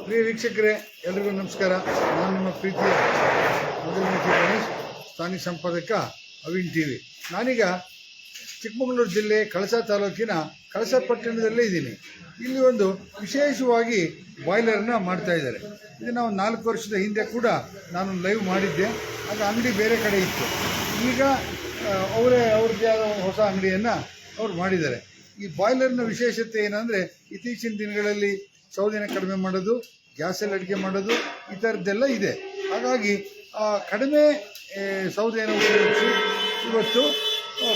ಪ್ರಿಯ ವೀಕ್ಷಕರೇ, ಎಲ್ರಿಗೂ ನಮಸ್ಕಾರ. ನಾನು ನಿಮ್ಮ ಪ್ರೀತಿಯ ಮೊದಲನೇತಿ ಗಣೇಶ್, ಸ್ಥಾನಿಕ ಸಂಪಾದಕ ಅವಿನ್ ಟಿವಿ. ನಾನೀಗ ಚಿಕ್ಕಮಗಳೂರು ಜಿಲ್ಲೆ ಕಳಸ ತಾಲೂಕಿನ ಕಳಸ ಪಟ್ಟಣದಲ್ಲೇ ಇದ್ದೀನಿ. ಇಲ್ಲಿ ಒಂದು ವಿಶೇಷವಾಗಿ ಬಾಯ್ಲರ್ನ ಮಾಡ್ತಾ ಇದ್ದಾರೆ. ಇದನ್ನು ಒಂದು 4 ವರ್ಷದ ಹಿಂದೆ ಕೂಡ ನಾನು ಲೈವ್ ಮಾಡಿದ್ದೆ. ಆಗ ಅಂಗಡಿ ಬೇರೆ ಕಡೆ ಇತ್ತು. ಈಗ ಅವ್ರದ್ದೇ ಆದ ಹೊಸ ಅಂಗಡಿಯನ್ನು ಅವ್ರು ಮಾಡಿದ್ದಾರೆ. ಈ ಬಾಯ್ಲರ್ನ ವಿಶೇಷತೆ ಏನಂದರೆ, ಇತ್ತೀಚಿನ ದಿನಗಳಲ್ಲಿ ಸೌದೆನ ಕಡಿಮೆ ಮಾಡೋದು, ಗ್ಯಾಸಲ್ಲಿ ಅಡುಗೆ ಮಾಡೋದು, ಈ ಥರದ್ದೆಲ್ಲ ಇದೆ. ಹಾಗಾಗಿ ಕಡಿಮೆ ಸೌದೆಯನ್ನು ಉಪಯೋಗಿಸಿ ಇವತ್ತು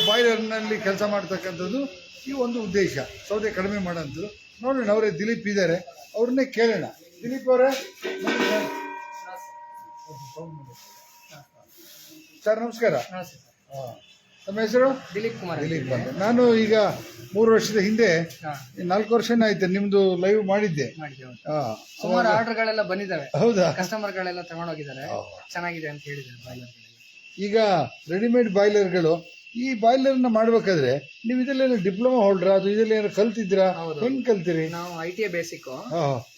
ಬಾಯ್ಲರ್ನಲ್ಲಿ ಕೆಲಸ ಮಾಡ್ತಕ್ಕಂಥದ್ದು ಈ ಒಂದು ಉದ್ದೇಶ, ಸೌದೆ ಕಡಿಮೆ ಮಾಡೋಂಥದ್ದು. ನೋಡೋಣ, ಅವರೇ ದಿಲೀಪ್ ಇದ್ದಾರೆ, ಅವ್ರನ್ನೇ ಕೇಳೋಣ. ದಿಲೀಪ್ ಅವರೇ, ಸರ್ ನಮಸ್ಕಾರ. ನಮ್ಮ ಹೆಸರು ದಿಲೀಪ್ ಕುಮಾರ್. ದಿಲೀಪ್ ಅಂತ. ನಾನು ಈಗ 3 ವರ್ಷದ ಹಿಂದೆ 4 ವರ್ಷನೇ ಆಯ್ತು ನಿಮ್ದು ಲೈವ್ ಮಾಡಿದ್ದೆ. ಸುಮಾರು ಆರ್ಡರ್ಗಳೆಲ್ಲ ಬಂದಿದ್ದಾವೆ. ಹೌದಾ? ಕಸ್ಟಮರ್ಗಳೆಲ್ಲ ತಗೊಂಡೋಗಿದ್ದಾರೆ, ಚೆನ್ನಾಗಿದೆ ಅಂತ ಹೇಳಿದ್ದಾರೆ ಬಾಯ್ಲರ್. ಈಗ ರೆಡಿಮೇಡ್ ಬಾಯ್ಲರ್ಗಳು, ಈ ಬಾಯ್ಲರ್ನ ಮಾಡ್ಬೇಕಾದ್ರೆ ನೀವು ಇದರಲ್ಲಿ ಡಿಪ್ಲೊಮಾ ಹೋಲ್ಡ್ರಾ ಅಥವಾ ಇದರಲ್ಲಿ ಏನಾದ್ರು ಕಲ್ತಿದ್ರಾ? ಹೆಂಗ್ ಕಲ್ತಿರಿ? ನಾವು ITI ಬೇಸಿಕ್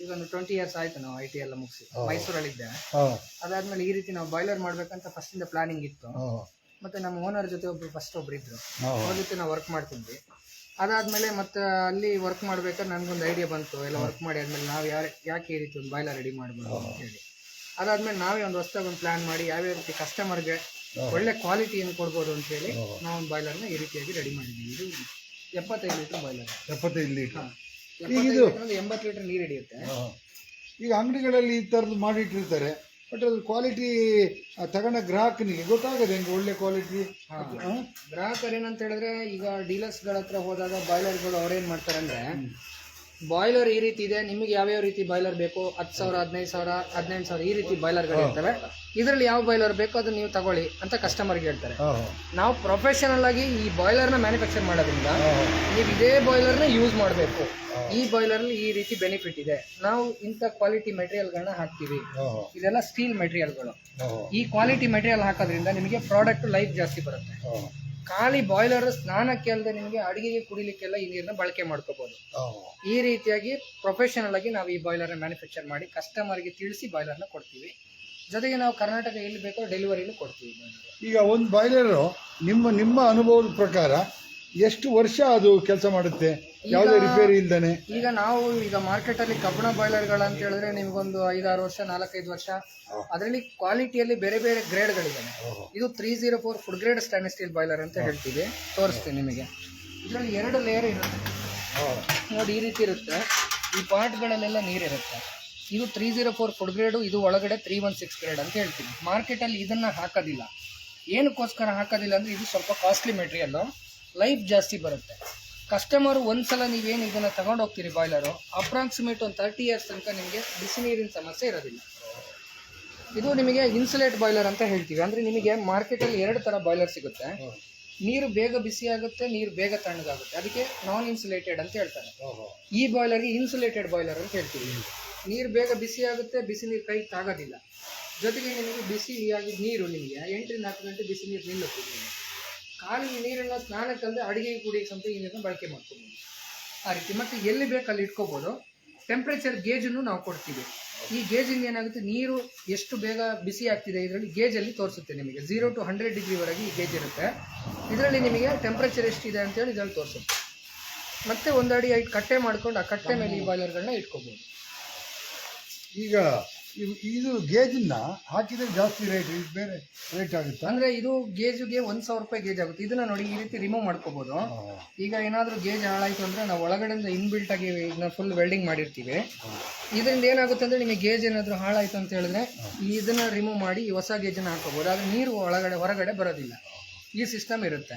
ಈಗ ಒಂದು 20 years ಆಯ್ತು ನಾವು ITI ಎಲ್ಲ ಮುಗಿಸಿ ಮೈಸೂರಲ್ಲಿದ್ದೆ. ಅದಾದ್ಮೇಲೆ ಈ ರೀತಿ ನಾವು ಬಾಯ್ಲರ್ ಮಾಡ್ಬೇಕಂತ ಫಸ್ಟ್ ಇಂದ ಪ್ಲಾನಿಂಗ್ ಇತ್ತು. ಮತ್ತೆ ನಮ್ಮ ಓನರ್ ಜೊತೆ ಒಬ್ರು ಇದ್ರು, ಅವ್ರ ಜೊತೆ ನಾವು ವರ್ಕ್ ಮಾಡ್ತಿದ್ವಿ. ಅದಾದ್ಮೇಲೆ ಮತ್ತೆ ಅಲ್ಲಿ ವರ್ಕ್ ಮಾಡ್ಬೇಕಾದ್ರೆ ನನ್ಗೊಂದು ಐಡಿಯಾ ಬಂತು. ಎಲ್ಲ ವರ್ಕ್ ಮಾಡಿ ಆದ್ಮೇಲೆ ನಾವು ಯಾಕೆ ಈ ರೀತಿ ಒಂದು ಬಾಯ್ಲರ್ ರೆಡಿ ಮಾಡ್ಬೋದು ಅಂತ ಹೇಳಿ, ಅದಾದ್ಮೇಲೆ ನಾವೇ ಒಂದು ಹೊಸದಾಗಿ ಒಂದು ಪ್ಲಾನ್ ಮಾಡಿ ಯಾವ್ಯಾವ ರೀತಿ ಕಸ್ಟಮರ್ಗೆ ಒಳ್ಳೆ ಕ್ವಾಲಿಟಿ ಏನು ಕೊಡ್ಬೋದು ಅಂತ ಹೇಳಿ ನಾವು ಒಂದು ಬಾಯ್ಲರ್ನ ಈ ರೀತಿಯಾಗಿ ರೆಡಿ ಮಾಡಿದ್ದೀವಿ. ಇದು 75 ಲೀಟರ್ ಬಾಯ್ಲರ್. 75 ಲೀಟರ್. 80 ಲೀಟರ್ ನೀರು ಹಿಡಿಯುತ್ತೆ. ಈಗ ಅಂಗಡಿಗಳಲ್ಲಿ ಈ ಥರದ್ದು ಮಾಡಿಟ್ಟಿರ್ತಾರೆ, ಬಟ್ ಅದು ಕ್ವಾಲಿಟಿ ತಗೊಂಡ ಗ್ರಾಹಕನಿಗೆ ಗೊತ್ತಾಗದೆ ಹೆಂಗೆ ಒಳ್ಳೆ ಕ್ವಾಲಿಟಿ. ಗ್ರಾಹಕರು ಏನಂತ ಹೇಳಿದ್ರೆ, ಈಗ ಡೀಲರ್ಸ್ಗಳ ಹತ್ರ ಹೋದಾಗ ಬಾಯ್ಲರ್ಗಳು ಅವ್ರೇನ್ ಮಾಡ್ತಾರೆ ಅಂದ್ರೆ, ಬಾಯ್ಲರ್ ಈ ರೀತಿ ಇದೆ, ನಿಮಗೆ ಯಾವ್ಯಾವ ರೀತಿ ಬಾಯ್ಲರ್ ಬೇಕು, 10,000, 15,000, 18,000 ಈ ರೀತಿ ಬಾಯ್ಲರ್ಗಳು ಇರ್ತವೆ, ಇದರಲ್ಲಿ ಯಾವ ಬಾಯ್ಲರ್ ಬೇಕೋ ಅದನ್ನ ನೀವು ತಗೊಳ್ಳಿ ಅಂತ ಕಸ್ಟಮರ್ಗೆ ಹೇಳ್ತಾರೆ. ನಾವು ಪ್ರೊಫೆಷನಲ್ ಆಗಿ ಈ ಬಾಯ್ಲರ್ನ ಮ್ಯಾನುಫ್ಯಾಕ್ಚರ್ ಮಾಡೋದ್ರಿಂದ ನೀವು ಇದೇ ಬಾಯ್ಲರ್ನ ಯೂಸ್ ಮಾಡಬೇಕು. ಈ ಬಾಯ್ಲರ್ ಈ ರೀತಿ ಬೆನಿಫಿಟ್ ಇದೆ, ನಾವು ಇಂಥ ಕ್ವಾಲಿಟಿ ಮೆಟೀರಿಯಲ್ಗಳನ್ನ ಹಾಕ್ತೀವಿ, ಇದೆಲ್ಲ ಸ್ಟೀಲ್ ಮೆಟೀರಿಯಲ್ಗಳು. ಈ ಕ್ವಾಲಿಟಿ ಮೆಟೀರಿಯಲ್ ಹಾಕೋದ್ರಿಂದ ನಿಮಗೆ ಪ್ರಾಡಕ್ಟ್ ಲೈಫ್ ಜಾಸ್ತಿ ಬರುತ್ತೆ. ಖಾಲಿ ಬಾಯ್ಲರ್ ಸ್ನಾನಕ್ಕೆ ಅಲ್ಲದೆ ನಿಮಗೆ ಅಡಿಗೆಗೆ ಕುಡಿಲಿಕ್ಕೆಲ್ಲ ಈ ನೀರನ್ನ ಬಳಕೆ ಮಾಡ್ಕೋಬಹುದು. ಈ ರೀತಿಯಾಗಿ ಪ್ರೊಫೆಷನಲ್ ಆಗಿ ನಾವು ಈ ಬಾಯ್ಲರ್ನ ಮ್ಯಾನುಫ್ಯಾಕ್ಚರ್ ಮಾಡಿ ಕಸ್ಟಮರ್ಗೆ ತಿಳಿಸಿ ಬಾಯ್ಲರ್ನ ಕೊಡ್ತೀವಿ. ಜೊತೆಗೆ ನಾವು ಕರ್ನಾಟಕ ಎಲ್ಲಿ ಬೇಕೋ ಡೆಲಿವರಿನೂ ಕೊಡ್ತೀವಿ. ಈಗ ಒಂದು ಬಾಯ್ಲರು ನಿಮ್ಮ ಅನುಭವದ ಪ್ರಕಾರ ಎಷ್ಟು ವರ್ಷ ಅದು ಕೆಲಸ ಮಾಡುತ್ತೆ ಯಾವುದೇ ರಿಪೇರಿ ಇಲ್ದಾನೆ? ಈಗ ಮಾರ್ಕೆಟ್ ಅಲ್ಲಿ ಕಬ್ಬಣ ಬಾಯ್ಲರ್ಗಳು ಅಂತ ಹೇಳಿದ್ರೆ ನಿಮ್ಗೊಂದು 5-6 ವರ್ಷ, 4-5 ವರ್ಷ. ಅದರಲ್ಲಿ ಕ್ವಾಲಿಟಿಯಲ್ಲಿ ಬೇರೆ ಬೇರೆ ಗ್ರೇಡ್ಗಳಿದೆ. ಇದು 304 food grade stainless steel boiler ಅಂತ ಹೇಳ್ತೀವಿ. ತೋರಿಸ್ತೀನಿ ನಿಮಗೆ. ಇದರಲ್ಲಿ 2 ಲೇಯರ್ ಇರುತ್ತೆ ನೋಡಿ, ಈ ರೀತಿ ಇರುತ್ತೆ. ಈ ಪಾರ್ಟ್ಗಳಲ್ಲೆಲ್ಲ ನೀರಿರುತ್ತೆ. ಇದು 304 ಫುಡ್ ಗ್ರೇಡು, ಇದು ಒಳಗಡೆ 316 ಗ್ರೇಡ್ ಅಂತ ಹೇಳ್ತೀವಿ. ಮಾರ್ಕೆಟಲ್ಲಿ ಇದನ್ನ ಹಾಕೋದಿಲ್ಲ. ಏನಕ್ಕೋಸ್ಕರ ಹಾಕೋದಿಲ್ಲ ಅಂದ್ರೆ, ಇದು ಸ್ವಲ್ಪ ಕಾಸ್ಟ್ಲಿ ಮೆಟೀರಿಯಲ್, ಲೈಫ್ ಜಾಸ್ತಿ ಬರುತ್ತೆ. ಕಸ್ಟಮರ್ ಒಂದ್ಸಲ ನೀವೇನು ಇದನ್ನ ತಗೊಂಡು ಹೋಗ್ತೀರಿ ಬಾಯ್ಲರು, ಅಪ್ರಾಕ್ಸಿಮೇಟ್ ಒಂದು 30 years ತನಕ ನಿಮಗೆ ಬಿಸಿ ನೀರಿನ ಸಮಸ್ಯೆ ಇರೋದಿಲ್ಲ. ಇದು ನಿಮಗೆ ಇನ್ಸುಲೇಟ್ ಬಾಯ್ಲರ್ ಅಂತ ಹೇಳ್ತೀವಿ. ಅಂದ್ರೆ ನಿಮಗೆ ಮಾರ್ಕೆಟಲ್ಲಿ 2 ಥರ ಬಾಯ್ಲರ್ ಸಿಗುತ್ತೆ. ನೀರು ಬೇಗ ಬಿಸಿ ಆಗುತ್ತೆ, ನೀರು ಬೇಗ ತಣ್ಣಗಾಗುತ್ತೆ, ಅದಕ್ಕೆ ನಾನ್ ಇನ್ಸುಲೇಟೆಡ್ ಅಂತ ಹೇಳ್ತಾರೆ. ಈ ಬಾಯ್ಲರ್ಗೆ ಇನ್ಸುಲೇಟೆಡ್ ಬಾಯ್ಲರ್ ಅಂತ ಹೇಳ್ತೀವಿ. ನೀರು ಬೇಗ ಬಿಸಿ ಆಗುತ್ತೆ, ಬಿಸಿ ನೀರು ಕೈ ತಾಗೋದಿಲ್ಲ. ಜೊತೆಗೆ ನಿಮಗೆ ಬಿಸಿಯಾಗಿದ್ದ ನೀರು ನಿಮಗೆ 8ರಿಂದ 10 ಗಂಟೆ ಬಿಸಿ ನೀರು ನಿಲ್ಲುತ್ತೆ. ಖಾಲಿ ನೀರನ್ನು ಸ್ನಾನಕ್ಕಲ್ಲದೆ ಅಡುಗೆ ಕುಡಿಯೋಕೆ ಸಮೇತ ಈ ನೀರನ್ನು ಬಳಕೆ ಮಾಡ್ಕೋಬೋದು. ಆ ರೀತಿ ಮತ್ತೆ ಎಲ್ಲಿ ಬೇಕಲ್ಲಿ ಇಟ್ಕೋಬೋದು. ಟೆಂಪ್ರೇಚರ್ ಗೇಜನ್ನು ನಾವು ಕೊಡ್ತೀವಿ. ಈ ಗೇಜಿಂದ ಏನಾಗುತ್ತೆ, ನೀರು ಎಷ್ಟು ಬೇಗ ಬಿಸಿ ಆಗ್ತಿದೆ ಇದರಲ್ಲಿ ಗೇಜಲ್ಲಿ ತೋರಿಸುತ್ತೆ ನಿಮಗೆ. 0 to 100 ಡಿಗ್ರಿವರೆಗೆ ಈ ಗೇಜ್ ಇರುತ್ತೆ. ಇದರಲ್ಲಿ ನಿಮಗೆ ಟೆಂಪ್ರೇಚರ್ ಎಷ್ಟಿದೆ ಅಂತೇಳಿ ಇದರಲ್ಲಿ ತೋರಿಸುತ್ತೆ. ಮತ್ತೆ ಒಂದು ಅಡಿ ಹೈಟ್ ಕಟ್ಟೆ ಮಾಡ್ಕೊಂಡು ಆ ಕಟ್ಟೆ ಮೇಲೆ ಈ ಬಾಯ್ಲರ್ಗಳನ್ನ ಇಟ್ಕೋಬಹುದು. ಈಗ ಇದು ಗೇಜನ್ನ ಹಾಕಿದ್ರೆ ಜಾಸ್ತಿ ರೇಟ್, ಇದು ಬೇರೆ ರೇಟ್ ಆಗುತ್ತೆ ಅಂದ್ರೆ ಇದು ಗೇಜ್ಗೆ 1,000 ರೂಪಾಯಿ ಗೇಜ್ ಆಗುತ್ತೆ. ಇದನ್ನ ನೋಡಿ ಈ ರೀತಿ ರಿಮೂವ್ ಮಾಡ್ಕೋಬಹುದು. ಈಗ ಏನಾದ್ರೂ ಗೇಜ್ ಹಾಳಾಯ್ತು ಅಂದ್ರೆ ನಾವು ಒಳಗಡೆಯಿಂದ ಇನ್ಬಿಲ್ಟ್ ಆಗಿ ಇದನ್ನ ಫುಲ್ ವೆಲ್ಡಿಂಗ್ ಮಾಡಿರ್ತೀವಿ. ಇದರಿಂದ ಏನಾಗುತ್ತೆ ಅಂದ್ರೆ ನಿಮಗೆ ಗೇಜ್ ಏನಾದ್ರೂ ಹಾಳಾಯ್ತು ಅಂತ ಹೇಳಿದ್ರೆ ಇದನ್ನ ರಿಮೂವ್ ಮಾಡಿ ಈ ಹೊಸ ಗೇಜನ್ನ ಹಾಕೋಬಹುದು. ಆದ್ರೆ ನೀರು ಹೊರಗಡೆ ಬರೋದಿಲ್ಲ. ಈ ಸಿಸ್ಟಮ್ ಇರುತ್ತೆ.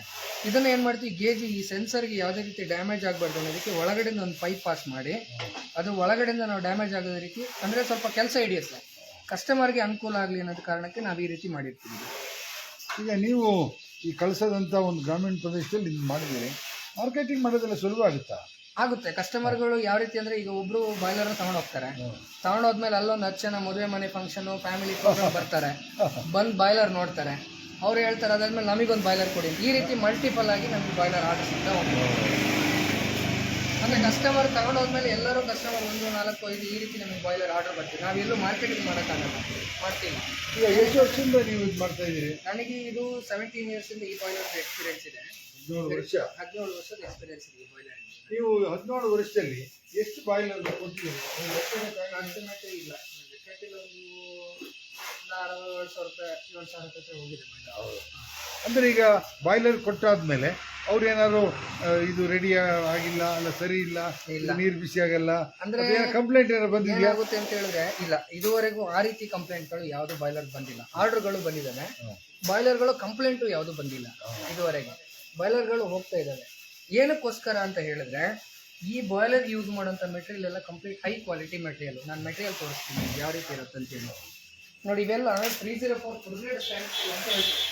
ಇದನ್ನ ಏನ್ ಮಾಡ್ತೀವಿ, ಗೇಜ್ ಈ ಸೆನ್ಸರ್ಗೆ ಯಾವುದೇ ರೀತಿ ಡ್ಯಾಮೇಜ್ ಆಗಬಾರ್ದು ಅನ್ನೋದಕ್ಕೆ ಒಳಗಡೆಯಿಂದ ಒಂದು ಪೈಪ್ ಪಾಸ್ ಮಾಡಿ ಅದು ಒಳಗಡೆಯಿಂದ ನಾವು ಡ್ಯಾಮೇಜ್ ಆಗದ ರೀತಿ ಅಂದ್ರೆ ಸ್ವಲ್ಪ ಕೆಲಸ ಹಿಡಿಯುತ್ತೆ, ಕಸ್ಟಮರ್ಗೆ ಅನುಕೂಲ ಆಗಲಿ ಅನ್ನೋದು ಕಾರಣಕ್ಕೆ ನಾವು ಈ ರೀತಿ ಮಾಡಿರ್ತೀವಿ. ಈಗ ನೀವು ಈ ಕಳಿಸೋದಂತ ಒಂದು ಗ್ರಾಮೀಣ ಪ್ರದೇಶದಲ್ಲಿ ಇದು ಮಾಡಿದ್ದೀರಿ, ಮಾರ್ಕೆಟಿಂಗ್ ಮಾಡೋದೆಲ್ಲ ಸುಲಭ ಆಗುತ್ತೆ. ಕಸ್ಟಮರ್ಗಳು ಯಾವ ರೀತಿ ಅಂದ್ರೆ ಈಗ ಒಬ್ರು ಬಾಯ್ಲರ್ ತಗೊಂಡೋಗ್ತಾರೆ, ತಗೊಂಡೋದ್ಮೇಲೆ ಅಲ್ಲೊಂದು 10 ಜನ ಮದುವೆ ಮನೆ ಫಂಕ್ಷನ್ ಫ್ಯಾಮಿಲಿ ಪ್ರೋಗ್ರಾಮ್ ಬರ್ತಾರೆ, ಬಂದು ಬಾಯ್ಲರ್ ನೋಡ್ತಾರೆ, ಅವ್ರು ಹೇಳ್ತಾರೆ ಅದಾದ್ಮೇಲೆ ನಮಗೊಂದು ಬಾಯ್ಲರ್ ಕೊಡಿ. ಈ ರೀತಿ ಮಲ್ಟಿಪಲ್ ಆಗಿ ನಮಗೆ ಬಾಯ್ಲರ್ ಆರ್ಡರ್ಸ್ ಅಂತ ಹೋಗ್ತೀವಿ. ಅಂದರೆ ಕಸ್ಟಮರ್ ತಗೊಂಡೋದ್ಮೇಲೆ ಎಲ್ಲರೂ ಕಸ್ಟಮರ್ 1, 4, 5 ಈ ರೀತಿ ನಮಗೆ ಬಾಯ್ಲರ್ ಆರ್ಡರ್ ಬರ್ತೀವಿ. ನಾವೆಲ್ಲೂ ಮಾರ್ಕೆಟಿಂಗ್ ಮಾಡೋಕ್ಕಾಗಲ್ಲ, ಮಾಡ್ತೀವಿ. ಈಗ ಎಷ್ಟು ವರ್ಷದಿಂದ ನೀವು ಇದು ಮಾಡ್ತಾ ಇದ್ದೀರಿ? ನನಗೆ ಇದು 17 ಇಯರ್ಸಿಂದ ಈ ಬಾಯ್ಲರ್ ಎಕ್ಸ್ಪೀರಿಯನ್ಸ್ ಇದೆ. 17 ವರ್ಷದ ಎಕ್ಸ್ಪೀರಿಯನ್ಸ್ ಇದೆ ಈ ಬಾಯ್ಲರ್. ನೀವು 17 ವರ್ಷದಲ್ಲಿ ಎಷ್ಟು ಬಾಯ್ಲರ್ ಕೊಟ್ಟಿದ್ದೀರಿ? ಎಸ್ಟಿಮೇಟೇ ಇಲ್ಲ, ಒಂದು 6,000 ರೂಪಾಯಿ 7,000 ರೂಪಾಯಿ ಹೋಗಿದೆ. ಅಂದ್ರೆ ಈಗ ಬಾಯ್ಲರ್ ಕೊಟ್ಟಾದ್ಮೇಲೆ ಅವ್ರು ಏನಾದ್ರು ಇದು ರೆಡಿ ಆಗಿಲ್ಲ ಅಲ್ಲ, ಸರಿ ಇಲ್ಲ, ನೀರು ಬಿಸಿ ಆಗಲ್ಲ ಅಂದ್ರೆ ಕಂಪ್ಲೇಂಟ್ ಏನಾದ್ರು ಬಂದಿದೆಯಾ? ಏನಾಗುತ್ತೆ ಅಂತ ಹೇಳಿದ್ರೆ ಇಲ್ಲ, ಇದುವರೆಗೂ ಆ ರೀತಿ ಕಂಪ್ಲೇಂಟ್ಗಳು ಯಾವುದು ಬಾಯ್ಲರ್ ಬಂದಿಲ್ಲ. ಆರ್ಡರ್ಗಳು ಬಂದಿದ್ದಾವೆ, ಬಾಯ್ಲರ್ಗಳು ಕಂಪ್ಲೇಂಟು ಯಾವುದು ಬಂದಿಲ್ಲ ಇದುವರೆಗೆ. ಬಾಯ್ಲರ್ಗಳು ಹೋಗ್ತಾ ಇದ್ದಾವೆ. ಏನಕ್ಕೋಸ್ಕರ ಅಂತ ಹೇಳಿದ್ರೆ ಈ ಬಾಯ್ಲರ್ ಯೂಸ್ ಮಾಡೋಂಥ ಮೆಟೀರಿಯಲ್ ಎಲ್ಲ ಕಂಪ್ಲೀಟ್ ಹೈ ಕ್ವಾಲಿಟಿ ಮೆಟೀರಿಯಲ್. ನಾನು ಮೆಟೀರಿಯಲ್ ತೋರಿಸ್ತೀನಿ ಯಾವ ರೀತಿ ಇರುತ್ತೆ ಅಂತೇಳಿ. ನೋಡಿ, ಇವೆಲ್ಲ 304 ಫುಡ್ ಗ್ರೇಡ್ ಸ್ಟೈನ್ಲೆಸ್ ಸ್ಟೀಲ್ ಅಂತ ಹೇಳ್ತೀವಿ.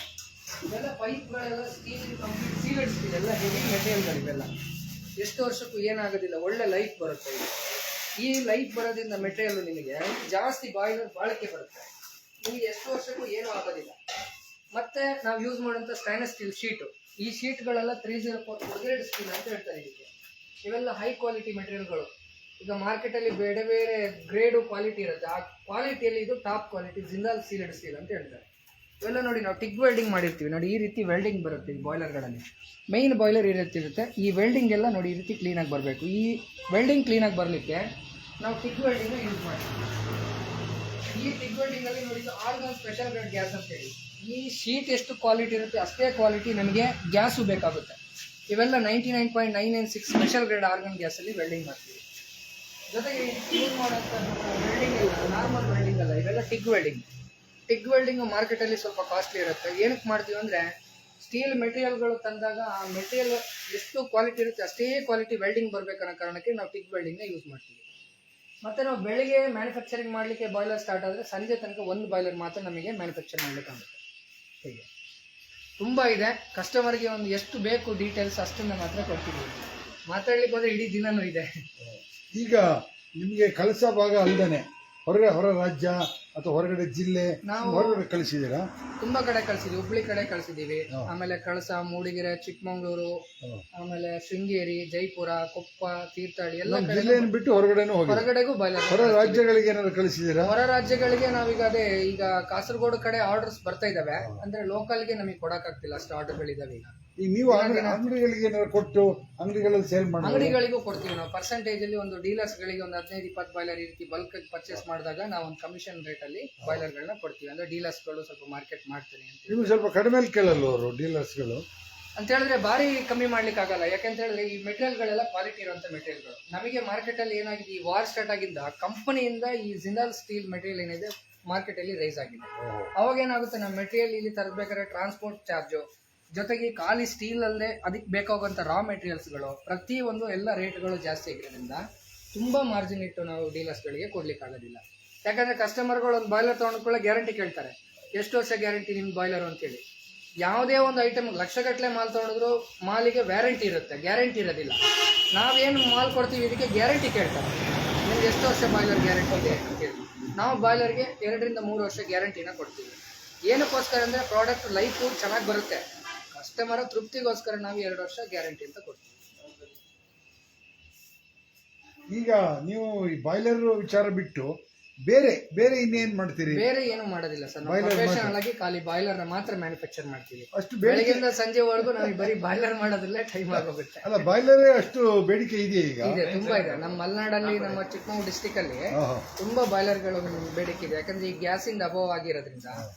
ಇವೆಲ್ಲ ಪೈಪ್ಗಳೆಲ್ಲ ಸ್ಟೀಲ್, ಕಂಪ್ಲೀಟ್ ಸೀಲೆಡ್ ಸ್ಟೀಲ್, ಎಲ್ಲ ಹೆವಿ ಮೆಟೀರಿಯಲ್ಗಳು. ಇವೆಲ್ಲ ಎಷ್ಟು ವರ್ಷಕ್ಕೂ ಏನಾಗೋದಿಲ್ಲ, ಒಳ್ಳೆ ಲೈಫ್ ಬರುತ್ತೆ ಇದು. ಈ ಲೈಫ್ ಬರೋದ್ರಿಂದ ಮೆಟೀರಿಯಲ್ ನಿಮಗೆ ಜಾಸ್ತಿ ಬಾಯ್ಲರ್ ಬಾಳಿಕೆ ಬರುತ್ತೆ, ನಿಮಗೆ ಎಷ್ಟು ವರ್ಷಕ್ಕೂ ಏನೂ ಆಗೋದಿಲ್ಲ. ಮತ್ತೆ ನಾವು ಯೂಸ್ ಮಾಡೋಂಥ ಸ್ಟೈನ್ಲೆಸ್ ಸ್ಟೀಲ್ ಶೀಟು, ಈ ಶೀಟ್ಗಳೆಲ್ಲ 304 ಫುಡ್ ಗ್ರೇಡ್ ಸ್ಟೀಲ್ ಅಂತ ಹೇಳ್ತಾರೆ ಇದಕ್ಕೆ. ಇವೆಲ್ಲ ಹೈ ಕ್ವಾಲಿಟಿ ಮೆಟೀರಿಯಲ್ಗಳು. ಈಗ ಮಾರ್ಕೆಟಲ್ಲಿ ಬೇರೆ ಬೇರೆ ಗ್ರೇಡು ಕ್ವಾಲಿಟಿ ಇರುತ್ತೆ, ಆ ಕ್ವಾಲಿಟಿಯಲ್ಲಿ ಇದು ಟಾಪ್ ಕ್ವಾಲಿಟಿ ಜಿಂದಾಲ್ ಸೀಲೆಡ್ ಸ್ಟೀಲ್ ಅಂತ ಹೇಳ್ತಾರೆ. ಇವೆಲ್ಲ ನೋಡಿ, ನಾವು ಟಿಗ್ ವೆಲ್ಡಿಂಗ್ ಮಾಡಿರ್ತೀವಿ ನೋಡಿ, ಈ ರೀತಿ ವೆಲ್ಡಿಂಗ್ ಬರುತ್ತೆ ಈ ಬಾಯ್ಲರ್ಗಳಲ್ಲಿ. ಮೈನ್ ಬಾಯ್ಲರ್ ಈ ರೀತಿ ಇರುತ್ತೆ. ಈ ವೆಲ್ಡಿಂಗ್ ಎಲ್ಲ ನೋಡಿ ಈ ರೀತಿ ಕ್ಲೀನಾಗಿ ಬರಬೇಕು. ಈ ವೆಲ್ಡಿಂಗ್ ಕ್ಲೀನಾಗಿ ಬರಲಿಕ್ಕೆ ನಾವು ಟಿಗ್ ವೆಲ್ಡಿಂಗ್ ಯೂಸ್ ಮಾಡ್ತೀವಿ. ಈ ಟಿಗ್ ವೆಲ್ಡಿಂಗಲ್ಲಿ ನೋಡಿ, ಆರ್ಗಾನ್ ಸ್ಪೆಷಲ್ ಗ್ರೇಡ್ ಗ್ಯಾಸ್ ಅಂತ ಹೇಳಿ, ಈ ಶೀಟ್ ಎಷ್ಟು ಕ್ವಾಲಿಟಿ ಇರುತ್ತೆ ಅಷ್ಟೇ ಕ್ವಾಲಿಟಿ ನಮಗೆ ಗ್ಯಾಸು ಬೇಕಾಗುತ್ತೆ. ಇವೆಲ್ಲ 99.996 ಸ್ಪೆಷಲ್ ಗ್ರೇಡ್ ಆರ್ಗನ್ ಗ್ಯಾಸಲ್ಲಿ ವೆಲ್ಡಿಂಗ್ ಮಾಡ್ತೀವಿ. ಜೊತೆಗೆ ಯೂಸ್ ಮಾಡೋಂಥ ವೆಲ್ಡಿಂಗ್ ಇಲ್ಲ, ನಾರ್ಮಲ್ ವೆಲ್ಡಿಂಗ್ ಅಲ್ಲ, ಇವೆಲ್ಲ ಟಿಗ್ ವೆಲ್ಡಿಂಗ್. ಟಿಗ್ ವೆಲ್ಡಿಂಗ್ ಮಾರ್ಕೆಟಲ್ಲಿ ಸ್ವಲ್ಪ ಕಾಸ್ಟ್ಲಿ ಇರುತ್ತೆ. ಏನಕ್ಕೆ ಮಾಡ್ತೀವಿ ಅಂದರೆ ಸ್ಟೀಲ್ ಮೆಟೀರಿಯಲ್ಗಳು ತಂದಾಗ ಆ ಮೆಟೀರಿಯಲ್ ಎಷ್ಟು ಕ್ವಾಲಿಟಿ ಇರುತ್ತೆ ಅಷ್ಟೇ ಕ್ವಾಲಿಟಿ ವೆಲ್ಡಿಂಗ್ ಬರಬೇಕನ್ನೋ ಕಾರಣಕ್ಕೆ ನಾವು ಟಿಗ್ ವೆಲ್ಡಿಂಗ್ನ ಯೂಸ್ ಮಾಡ್ತೀವಿ. ಮತ್ತು ನಾವು ಬೆಳಿಗ್ಗೆ ಮ್ಯಾನುಫ್ಯಾಕ್ಚರಿಂಗ್ ಮಾಡಲಿಕ್ಕೆ ಬಾಯ್ಲರ್ ಸ್ಟಾರ್ಟ್ ಆದರೆ ಸಂಜೆ ತನಕ ಒಂದು ಬಾಯ್ಲರ್ ಮಾತ್ರ ನಮಗೆ ಮ್ಯಾನುಫ್ಯಾಕ್ಚರ್ ಮಾಡಲಿಕ್ಕಾಗುತ್ತೆ. ಹೀಗೆ ತುಂಬ ಇದೆ. ಕಸ್ಟಮರ್ಗೆ ಒಂದು ಎಷ್ಟು ಬೇಕು ಡೀಟೇಲ್ಸ್ ಅಷ್ಟನ್ನು ಮಾತ್ರ ಕೊಡ್ತೀವಿ. ಮಾತಾಡ್ಲಿಕ್ಕೆ ಹೋದರೆ ಇಡೀ ದಿನವೂ ಇದೆ. ಈಗ ನಿಮಗೆ ಕಳಸ ಭಾಗ ಅಲ್ಲದೆ ಹೊರ ರಾಜ್ಯ ಅಥವಾ ಹೊರಗಡೆ ಜಿಲ್ಲೆ ಹೊರಗಡೆ ಕಳಿಸಿದ್ದೀರಾ? ತುಂಬಾ ಕಡೆ ಕಳಿಸಿದ್ವಿ. ಹುಬ್ಳಿ ಕಡೆ ಕಳಿಸಿದ್ದೀವಿ, ಆಮೇಲೆ ಕಳಸ, ಮೂಡಿಗೆರೆ, ಚಿಕ್ಕಮಗಳೂರು, ಆಮೇಲೆ ಶೃಂಗೇರಿ, ಜೈಪುರ, ಕೊಪ್ಪ, ತೀರ್ಥಹಳ್ಳಿ ಎಲ್ಲ ಜಿಲ್ಲೆಯನ್ನು ಬಿಟ್ಟು ಹೊರಗಡೆಗೂ ಬಾಯ್ಲರ್. ಹೊರ ರಾಜ್ಯಗಳಿಗೆ ಏನಾದ್ರು ಕಳಿಸಿದ್ದೀರಾ? ಹೊರ ರಾಜ್ಯಗಳಿಗೆ ನಾವೀಗ ಈಗ ಕಾಸರಗೋಡು ಕಡೆ ಆರ್ಡರ್ಸ್ ಬರ್ತಾ ಇದಾವೆ. ಅಂದ್ರೆ ಲೋಕಲ್ಗೆ ನಮಗೆ ಕೊಡಕ್ಕಾಗ್ತಿಲ್ಲ, ಅಷ್ಟು ಆರ್ಡರ್ಗಳಿದಾವೆ. ಈಗ ನೀವು ಅಂಗಡಿಗಳಿಗೆ ಏನಾದ್ರು ಕೊಟ್ಟು ಅಂಗಡಿಗಳಲ್ಲಿ ಸೇಲ್ ಮಾಡಿ? ಅಂಗಡಿಗಳಿಗೂ ಕೊಡ್ತೀವಿ ನಾವು. ಪರ್ಸೆಂಟೇಜ್ ಅಲ್ಲಿ ಒಂದು ಡೀಲರ್ಸ್ಗಳಿಗೆ ಒಂದು 15-20 ಬಾಯ್ಲರ್ ಈ ರೀತಿ ಬಲ್ಕ್ ಪರ್ಚೇಸ್ ಮಾಡಿದಾಗ ನಾವು ಒಂದು ಕಮಿಷನ್ ರೇಟ್ ಅಲ್ಲಿ ಬಾಯ್ಲರ್ಗಳನ್ನ ಕೊಡ್ತೀವಿ. ಅಂದ್ರೆ ಡೀಲರ್ಸ್ಗಳು ಸ್ವಲ್ಪ ಮಾರ್ಕೆಟ್ ಮಾಡ್ತೀನಿ ಅಂತ. ನಿಮ್ಗೆ ಸ್ವಲ್ಪ ಕಡಿಮೆ ಕೇಳಲ್ಲ ಅವರು ಡೀಲರ್ಸ್ಗಳು ಅಂತ ಹೇಳಿದ್ರೆ ಭಾರಿ ಕಮ್ಮಿ ಮಾಡ್ಲಿಕ್ಕೆ ಆಗಲ್ಲ. ಯಾಕಂತ ಹೇಳಿದ್ರೆ ಈ ಮೆಟೀರಿಯಲ್ಗಳೆಲ್ಲ ಕ್ವಾಲಿಟಿ ಇರುವಂತ ಮೆಟೀರಿಯಲ್ಗಳು. ನಮಗೆ ಮಾರ್ಕೆಟ್ ಅಲ್ಲಿ ಏನಾಗಿದೆ, ಈ ವಾರ್ ಸ್ಟಾರ್ಟ್ ಆಗಿದ್ದ ಕಂಪನಿಯಿಂದ ಈ ಜಿಂದಾಲ್ ಸ್ಟೀಲ್ ಮೆಟೀರಿಯಲ್ ಏನಿದೆ ಮಾರ್ಕೆಟ್ ಅಲ್ಲಿ ರೈಸ್ ಆಗಿದೆ. ಅವಾಗ ಏನಾಗುತ್ತೆ, ನಮ್ಮ ಮೆಟೀರಿಯಲ್ ಇಲ್ಲಿ ತರಬೇಕಾದ್ರೆ ಟ್ರಾನ್ಸ್ಪೋರ್ಟ್ ಚಾರ್ಜು, ಜೊತೆಗೆ ಖಾಲಿ ಸ್ಟೀಲ್ ಅಲ್ಲದೆ ಅದಕ್ಕೆ ಬೇಕಾಗುವಂಥ ರಾ ಮೆಟೀರಿಯಲ್ಸ್ಗಳು ಪ್ರತಿಯೊಂದು ಎಲ್ಲ ರೇಟ್ಗಳು ಜಾಸ್ತಿ ಆಗಿರೋದ್ರಿಂದ ತುಂಬ ಮಾರ್ಜಿನ್ ಇಟ್ಟು ನಾವು ಡೀಲರ್ಸ್ಗಳಿಗೆ ಕೊಡ್ಲಿಕ್ಕೆ ಆಗೋದಿಲ್ಲ. ಯಾಕಂದರೆ ಕಸ್ಟಮರ್ಗಳು ಒಂದು ಬಾಯ್ಲರ್ ತೊಗೊಂಡ್ಕೊಳ್ಳೋ ಗ್ಯಾರಂಟಿ ಕೇಳ್ತಾರೆ, ಎಷ್ಟು ವರ್ಷ ಗ್ಯಾರಂಟಿ ನಿಮ್ಮ ಬಾಯ್ಲರ್ ಅಂತೇಳಿ. ಯಾವುದೇ ಒಂದು ಐಟಮ್ ಲಕ್ಷಗಟ್ಟಲೆ ಮಾಲ್ ತೊಗೊಂಡಿದ್ರು ಮಾಲಿಗೆ ವ್ಯಾರಂಟಿ ಇರುತ್ತೆ, ಗ್ಯಾರಂಟಿ ಇರೋದಿಲ್ಲ. ನಾವೇನು ಮಾಲ್ ಕೊಡ್ತೀವಿ ಇದಕ್ಕೆ ಗ್ಯಾರಂಟಿ ಕೇಳ್ತಾರೆ, ನಿಮ್ಗೆ ಎಷ್ಟು ವರ್ಷ ಬಾಯ್ಲರ್ ಗ್ಯಾರಂಟಿ ಇದೆ ಅಂತೇಳಿ. ನಾವು ಬಾಯ್ಲರ್ಗೆ 2 ರಿಂದ 3 ವರ್ಷ ಗ್ಯಾರಂಟಿನ ಕೊಡ್ತೀವಿ. ಏನಕ್ಕೋಸ್ಕರ ಅಂದರೆ ಪ್ರಾಡಕ್ಟ್ ಲೈಫು ಚೆನ್ನಾಗಿ ಬರುತ್ತೆ, ಕಸ್ಟಮರ್ ತೃಪ್ತಿಗೋಸ್ಕರ ನಾವು 2 ವರ್ಷ ಗ್ಯಾರಂಟಿ ಅಂತ ಕೊಡ್ತೀವಿ. ಈಗ ನೀವು ಈ ಬಾಯ್ಲರ್ ವಿಚಾರ ಬಿಟ್ಟು ಬೇರೆ ಬೇರೆ ಇನ್ನೇನ್ ಮಾಡ್ತೀರಿ? ಬೇರೆ ಏನು ಮಾಡೋದಿಲ್ಲ ಸರ್. ನಾವು ಪ್ರೊಫೆಷನಲ್ ಆಗಿ ಖಾಲಿ ಬಾಯ್ಲರ್ ನ ಮ್ಯಾನುಫ್ಯಾಕ್ಚರ್ ಮಾಡ್ತೀವಿ. ಅಷ್ಟು ಬೆಳಗ್ಗೆಯಿಂದ ಸಂಜೆವರೆಗೂ ನಮಗೆ ಬರೀ ಬಾಯ್ಲರ್ ಮಾಡೋದ್ರಲ್ಲೇ ಟೈಮ್ ಆಗೋಗುತ್ತೆ. ಅಲ್ಲ, ಬಾಯ್ಲರ್ ಅಷ್ಟು ಬೇಡಿಕೆ ಇದೆಯಾ ಈಗ? ಇದೆ, ತುಂಬಾ ಇದೆ. ನಮ್ಮ ಮಲೆನಾಡಲ್ಲಿ, ನಮ್ಮ ಚಿಕ್ಕಮಗಳೂರು ಡಿಸ್ಟಿಕ್ ಅಲ್ಲಿ ತುಂಬಾ ಬಾಯ್ಲರ್ ಗಳು ಬೇಡಿಕೆ ಇದೆ. ಯಾಕಂದ್ರೆ ಈ ಗ್ಯಾಸ್ ಇಂದ ಅಭಾವ ಆಗಿರೋದ್ರಿಂದ,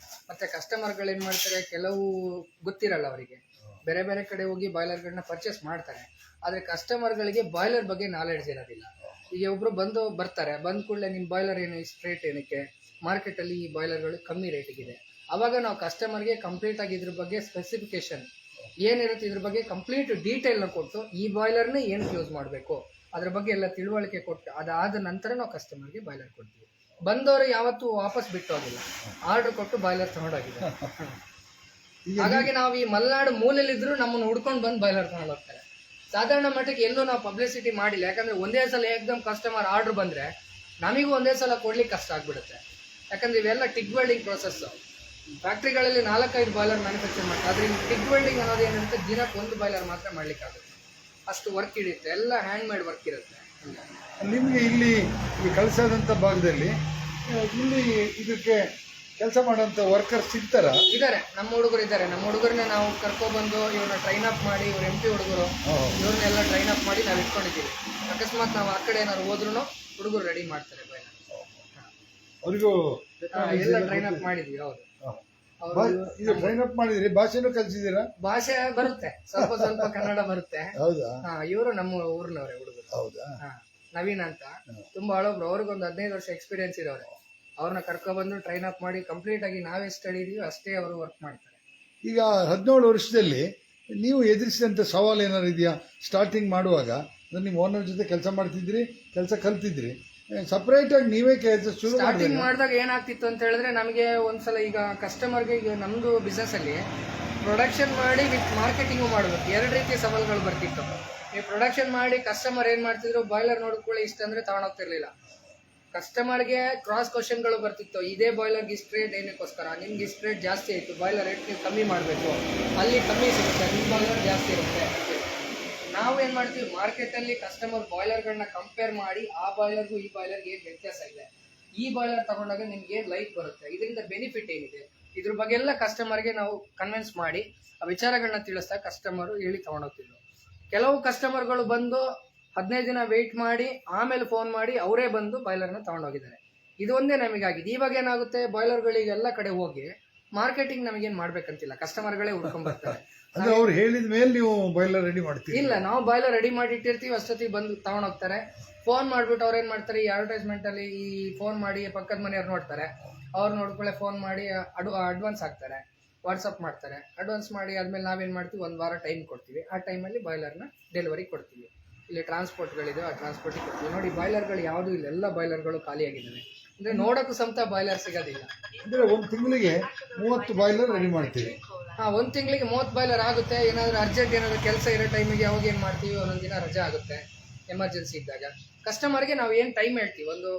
ಮತ್ತೆ ಕಸ್ಟಮರ್ ಗಳು ಏನ್ ಮಾಡ್ತಾರೆ, ಕೆಲವು ಗೊತ್ತಿರಲ್ಲ ಅವರಿಗೆ, ಬೇರೆ ಬೇರೆ ಕಡೆ ಹೋಗಿ ಬಾಯ್ಲರ್ ಗಳನ್ನ ಪರ್ಚೇಸ್ ಮಾಡ್ತಾರೆ. ಆದ್ರೆ ಕಸ್ಟಮರ್ ಗಳಿಗೆ ಬಾಯ್ಲರ್ ಬಗ್ಗೆ ನಾಲೆಡ್ಜ್ ಇರೋದಿಲ್ಲ. ಈಗ ಒಬ್ರು ಬರ್ತಾರೆ, ಬಂದ ಕೂಡಲೇ ನಿಮ್ ಬಾಯ್ಲರ್ ಏನು ಇಷ್ಟು ರೇಟ್ ಏನಕ್ಕೆ, ಮಾರ್ಕೆಟ್ ಅಲ್ಲಿ ಈ ಬಾಯ್ಲರ್ ಗಳು ಕಮ್ಮಿ ರೇಟಿಗಿದೆ. ಅವಾಗ ನಾವು ಕಸ್ಟಮರ್ಗೆ ಕಂಪ್ಲೀಟ್ ಆಗಿ ಇದ್ರ ಬಗ್ಗೆ ಸ್ಪೆಸಿಫಿಕೇಶನ್ ಏನಿರುತ್ತೆ, ಇದ್ರ ಬಗ್ಗೆ ಕಂಪ್ಲೀಟ್ ಡೀಟೇಲ್ ನ ಕೊಟ್ಟು, ಈ ಬಾಯ್ಲರ್ನ ಏನ್ ಯೂಸ್ ಮಾಡಬೇಕು ಅದ್ರ ಬಗ್ಗೆ ಎಲ್ಲ ತಿಳುವಳಿಕೆ ಕೊಟ್ಟು, ಅದಾದ ನಂತರ ನಾವು ಕಸ್ಟಮರ್ಗೆ ಬಾಯ್ಲರ್ ಕೊಡ್ತೀವಿ. ಬಂದವರು ಯಾವತ್ತೂ ವಾಪಸ್ ಬಿಟ್ಟು ಹೋಗಿಲ್ಲ, ಆರ್ಡರ್ ಕೊಟ್ಟು ಬಾಯ್ಲರ್ ತಗೊಂಡೋಗಿದ್ದಾರೆ. ಹಾಗಾಗಿ ನಾವು ಈ ಮಲೆನಾಡು ಮೂಲೆಯಲ್ಲಿದ್ರು ನಮ್ಮನ್ನು ಹುಡ್ಕೊಂಡು ಬಂದು ಬಾಯ್ಲರ್ ತಗೊಂಡು ಹೋಗ್ತಾರೆ. ಸಾಧಾರಣ ಮಟ್ಟಕ್ಕೆ ಎಲ್ಲೂ ನಾವು ಪಬ್ಲಿಸಿಟಿ ಮಾಡಿಲ್ಲ. ಯಾಕಂದ್ರೆ ಒಂದೇ ಸಲ ಏಕ್ದಮ್ ಕಸ್ಟಮರ್ ಆರ್ಡರ್ ಬಂದ್ರೆ ನಮಿಗೂ ಒಂದೇ ಸಲ ಕೊಡ್ಲಿಕ್ಕೆ ಕಷ್ಟ ಆಗ್ಬಿಡುತ್ತೆ. ಯಾಕಂದ್ರೆ ಇವೆಲ್ಲ ಟಿಗ್ ವೆಲ್ಡಿಂಗ್ ಪ್ರೊಸೆಸ್. ಫ್ಯಾಕ್ಟ್ರಿಗಳಲ್ಲಿ 4-5 ಬಾಯ್ಲರ್ ಮ್ಯಾನುಫ್ಯಾಕ್ಚರ್ ಮಾಡ್ತಾರೆ. ಆದ್ರೆ ಈ ಟಿಗ್ ವೆಲ್ಡಿಂಗ್ ಅನ್ನೋದು ಏನಿರುತ್ತೆ, ದಿನಕ್ಕೆ 1 ಬಾಯ್ಲರ್ ಮಾತ್ರ ಮಾಡ್ಲಿಕ್ಕೆ ಆಗುತ್ತೆ. ಅಷ್ಟು ವರ್ಕ್ ಹಿಡಿಯುತ್ತೆ, ಎಲ್ಲ ಹ್ಯಾಂಡ್ ಮೇಡ್ ವರ್ಕ್ ಇರುತ್ತೆ. ನಿಮ್ಗೆ ಇಲ್ಲಿ ಈ ಕಳಸಾದಂತ ಭಾಗದಲ್ಲಿ ಇಲ್ಲಿ ಇದಕ್ಕೆ ಕೆಲಸ ಮಾಡುವಂತ ವರ್ಕರ್ ಸಿಗ್ತಾರ? ಇದಾರೆ, ನಮ್ಮ ಹುಡುಗರು ಇದ್ದಾರೆ. ನಮ್ಮ ಹುಡುಗರನ್ನ ನಾವು ಕರ್ಕೊಬಂದು ಇವ್ರನ್ನ ಟ್ರೈನ್ ಅಪ್ ಮಾಡಿ, ಇವ್ರ MP ಹುಡುಗರು ಇವ್ರನ್ನೆಲ್ಲ ಟ್ರೈನ್ ಅಪ್ ಮಾಡಿ ನಾವು ಇಟ್ಕೊಂಡಿದ್ದೀವಿ. ಅಕಸ್ಮಾತ್ ನಾವು ಆ ಕಡೆ ಏನಾದ್ರು ಹೋದ್ರು ಹುಡುಗರು ರೆಡಿ ಮಾಡ್ತಾರೆ ಬಾಯ್ಲರ್. ಅವ್ರಿಗೂ ಎಲ್ಲ ಟ್ರೈನ್ ಅಪ್ ಮಾಡಿದ್ವಿ. ಹೌದು, ಇದು ಟ್ರೈನ್ ಅಪ್ ಮಾಡಿದ್ರಿ. ಭಾಷೆನೂ ಕಲ್ಸಿದ್ದೀರಾ? ಭಾಷೆ ಬರುತ್ತೆ, ಸ್ವಲ್ಪ ಸ್ವಲ್ಪ ಕನ್ನಡ ಬರುತ್ತೆ. ಹೌದಾ? ಇವರು ನಮ್ಮ ಊರಿನವರೇ ಹುಡುಗರು. ಹೌದಾ? ನವೀನ್ ಅಂತ, ತುಂಬಾ ಹಳಬ್ರು. ಅವ್ರಿಗೊಂದು 15 ವರ್ಷ ಎಕ್ಸ್ಪೀರಿಯನ್ಸ್ ಇರೋರೆ. ಅವ್ರನ್ನ ಕರ್ಕೊಬಂದು ಟ್ರೈನ್ ಅಪ್ ಮಾಡಿ ಕಂಪ್ಲೀಟ್ ಆಗಿ ನಾವೇ ಸ್ಟಡಿ ಇದೀವಿ ಅಷ್ಟೇ ಅವರು ವರ್ಕ್ ಮಾಡ್ತಾರೆ. ಈಗ 17 ವರ್ಷದಲ್ಲಿ ನೀವು ಎದುರಿಸಿದಂತ ಸವಾಲು ಏನಾದ್ರು ಇದೆಯಾ? ಸ್ಟಾರ್ಟಿಂಗ್ ಮಾಡುವಾಗ ನಿಮ್ಮ ಓನರ್ ಜೊತೆ ಕೆಲಸ ಮಾಡ್ತಿದ್ರಿ, ಕೆಲಸ ಕಲ್ತಿದ್ರಿ, ಸಪರೇಟ್ ಆಗಿ ನೀವೇ ಕೆಲಸ ಶುರು ಸ್ಟಾರ್ಟಿಂಗ್ ಮಾಡಿದಾಗ ಏನಾಗ್ತಿತ್ತು ಅಂತ ಹೇಳಿದ್ರೆ, ನಮಗೆ ಒಂದ್ಸಲ ಈಗ ಕಸ್ಟಮರ್ಗೆ, ಈಗ ನಮ್ದು ಬಿಸ್ನೆಸ್ ಅಲ್ಲಿ ಪ್ರೊಡಕ್ಷನ್ ಮಾಡಿ ವಿತ್ ಮಾರ್ಕೆಟಿಂಗು ಮಾಡಬೇಕು, 2 ರೀತಿಯ ಸವಾಲುಗಳು ಬರ್ತಿತ್ತು. ನೀವು ಪ್ರೊಡಕ್ಷನ್ ಮಾಡಿ ಕಸ್ಟಮರ್ ಏನ್ ಮಾಡ್ತಿದ್ರು, ಬಾಯ್ಲರ್ ನೋಡ್ಕೊಳ್ಳಿ ಇಷ್ಟ ಅಂದ್ರೆ ತಗೊಂಡೋಗ್ತಿರ್ಲಿಲ್ಲ. ಕಸ್ಟಮರ್ಗೆ ಕ್ರಾಸ್ ಕ್ವಶನ್ಗಳು ಬರ್ತಿತ್ತು. ಇದೇ ಬಾಯ್ಲರ್ಗೆ ಇಷ್ಟು ರೇಟ್ ಏನಕ್ಕೋಸ್ಕರ, ನಿಮ್ಗೆ ಇಷ್ಟು ರೇಟ್ ಜಾಸ್ತಿ ಆಯಿತು, ಬಾಯ್ಲರ್ ರೇಟ್ ನೀವು ಕಮ್ಮಿ ಮಾಡಬೇಕು, ಅಲ್ಲಿ ಕಮ್ಮಿ ಸಿಗುತ್ತೆ, ನಿಮ್ಮ ಬಾಯ್ಲರ್ ಜಾಸ್ತಿ ಇರುತ್ತೆ. ನಾವು ಏನು ಮಾಡ್ತೀವಿ, ಮಾರ್ಕೆಟಲ್ಲಿ ಕಸ್ಟಮರ್ ಬಾಯ್ಲರ್ಗಳನ್ನ ಕಂಪೇರ್ ಮಾಡಿ, ಆ ಬಾಯ್ಲರ್ಗೂ ಈ ಬಾಯ್ಲರ್ಗೆ ಏನು ವ್ಯತ್ಯಾಸ ಇದೆ, ಈ ಬಾಯ್ಲರ್ ತಗೊಂಡಾಗ ನಿಮ್ಗೆ ಏನು ಲೈಫ್ ಬರುತ್ತೆ, ಇದರಿಂದ ಬೆನಿಫಿಟ್ ಏನಿದೆ, ಇದ್ರ ಬಗ್ಗೆ ಎಲ್ಲ ಕಸ್ಟಮರ್ಗೆ ನಾವು ಕನ್ವಿನ್ಸ್ ಮಾಡಿ ಆ ವಿಚಾರಗಳನ್ನ ತಿಳಿಸ್ತಾ ಕಸ್ಟಮರು ಹೇಳಿ ತಗೊಂಡೋಗ್ತಿದ್ರು. ಕೆಲವು ಕಸ್ಟಮರ್ಗಳು ಬಂದು 15 ದಿನ ವೆಯ್ಟ್ ಮಾಡಿ ಆಮೇಲೆ ಫೋನ್ ಮಾಡಿ ಅವರೇ ಬಂದು ಬಾಯ್ಲರ್ನ ತಗೊಂಡೋಗಿದ್ದಾರೆ. ಇದು ಒಂದೇ ನಮಗಾಗಿದೆ. ಇವಾಗ ಏನಾಗುತ್ತೆ, ಬಾಯ್ಲರ್ಗಳಿಗೆ ಎಲ್ಲ ಕಡೆ ಹೋಗಿ ಮಾರ್ಕೆಟಿಂಗ್ ನಮಗೇನ್ ಮಾಡ್ಬೇಕಂತಿಲ್ಲ, ಕಸ್ಟಮರ್ಗಳೇ ಹುಡ್ಕೊಂಡ್ ಬರ್ತಾರೆ. ಅವ್ರು ಹೇಳಿದ ಮೇಲೆ ನೀವು ಬಾಯ್ಲರ್ ರೆಡಿ ಮಾಡ್ತೀವಿ? ಇಲ್ಲ, ನಾವು ಬಾಯ್ಲರ್ ರೆಡಿ ಮಾಡಿ ಇಟ್ಟಿರ್ತೀವಿ, ಅಷ್ಟೊತ್ತಿಗೆ ಬಂದು ತಗೊಂಡೋಗ್ತಾರೆ. ಫೋನ್ ಮಾಡ್ಬಿಟ್ಟು ಅವ್ರು ಏನ್ ಮಾಡ್ತಾರೆ, ಈ ಅಡ್ವರ್ಟೈಸ್ಮೆಂಟ್ ಅಲ್ಲಿ ಈ ಫೋನ್ ಮಾಡಿ ಪಕ್ಕದ ಮನೆಯವ್ರು ನೋಡ್ತಾರೆ, ಅವ್ರು ನೋಡ್ಕೊಳ್ಳೆ ಫೋನ್ ಮಾಡಿ ಅಡ್ವಾನ್ಸ್ ಹಾಕ್ತಾರೆ, ವಾಟ್ಸಪ್ ಮಾಡ್ತಾರೆ. ಅಡ್ವಾನ್ಸ್ ಮಾಡಿ ಆದ್ಮೇಲೆ ನಾವೇನ್ ಮಾಡ್ತೀವಿ, 1 ವಾರ ಟೈಮ್ ಕೊಡ್ತೀವಿ. ಆ ಟೈಮಲ್ಲಿ ಬಾಯ್ಲರ್ನ ಡೆಲಿವರಿ ಕೊಡ್ತೀವಿ. ಇಲ್ಲಿ ಟ್ರಾನ್ಸ್ಪೋರ್ಟ್ಗಳಿದೆ, ಆ ಟ್ರಾನ್ಸ್ಪೋರ್ಟಿಗೆ ಕೊಡ್ತೀವಿ. ನೋಡಿ, ಬಾಯ್ಲರ್ಗಳು ಯಾವುದೂ ಇಲ್ಲ, ಎಲ್ಲ ಬಾಯ್ಲರ್ಗಳು ಖಾಲಿಯಾಗಿದ್ದಾವೆ. ಅಂದ್ರೆ ನೋಡಕ್ಕೂ ಸಮೇತ ಬಾಯ್ಲರ್ ಸಿಗೋದಿಲ್ಲ. ಅಂದ್ರೆ 1 ತಿಂಗಳಿಗೆ 30 ಬಾಯ್ಲರ್ ರೆಡಿ ಮಾಡ್ತೀವಿ. 1 ತಿಂಗಳಿಗೆ 30 ಬಾಯ್ಲರ್ ಆಗುತ್ತೆ. ಏನಾದ್ರು ಅರ್ಜೆಂಟ್ ಏನಾದ್ರು ಕೆಲಸ ಇರೋ ಟೈಮಿಗೆ ಅವಾಗ ಏನ್ ಮಾಡ್ತೀವಿ, ಒಂದೊಂದು ದಿನ ರಜಾ ಆಗುತ್ತೆ, ಎಮರ್ಜೆನ್ಸಿ ಇದ್ದಾಗ ಕಸ್ಟಮರ್ಗೆ ನಾವು ಏನ್ ಟೈಮ್ ಹೇಳ್ತೀವಿ, ಒಂದು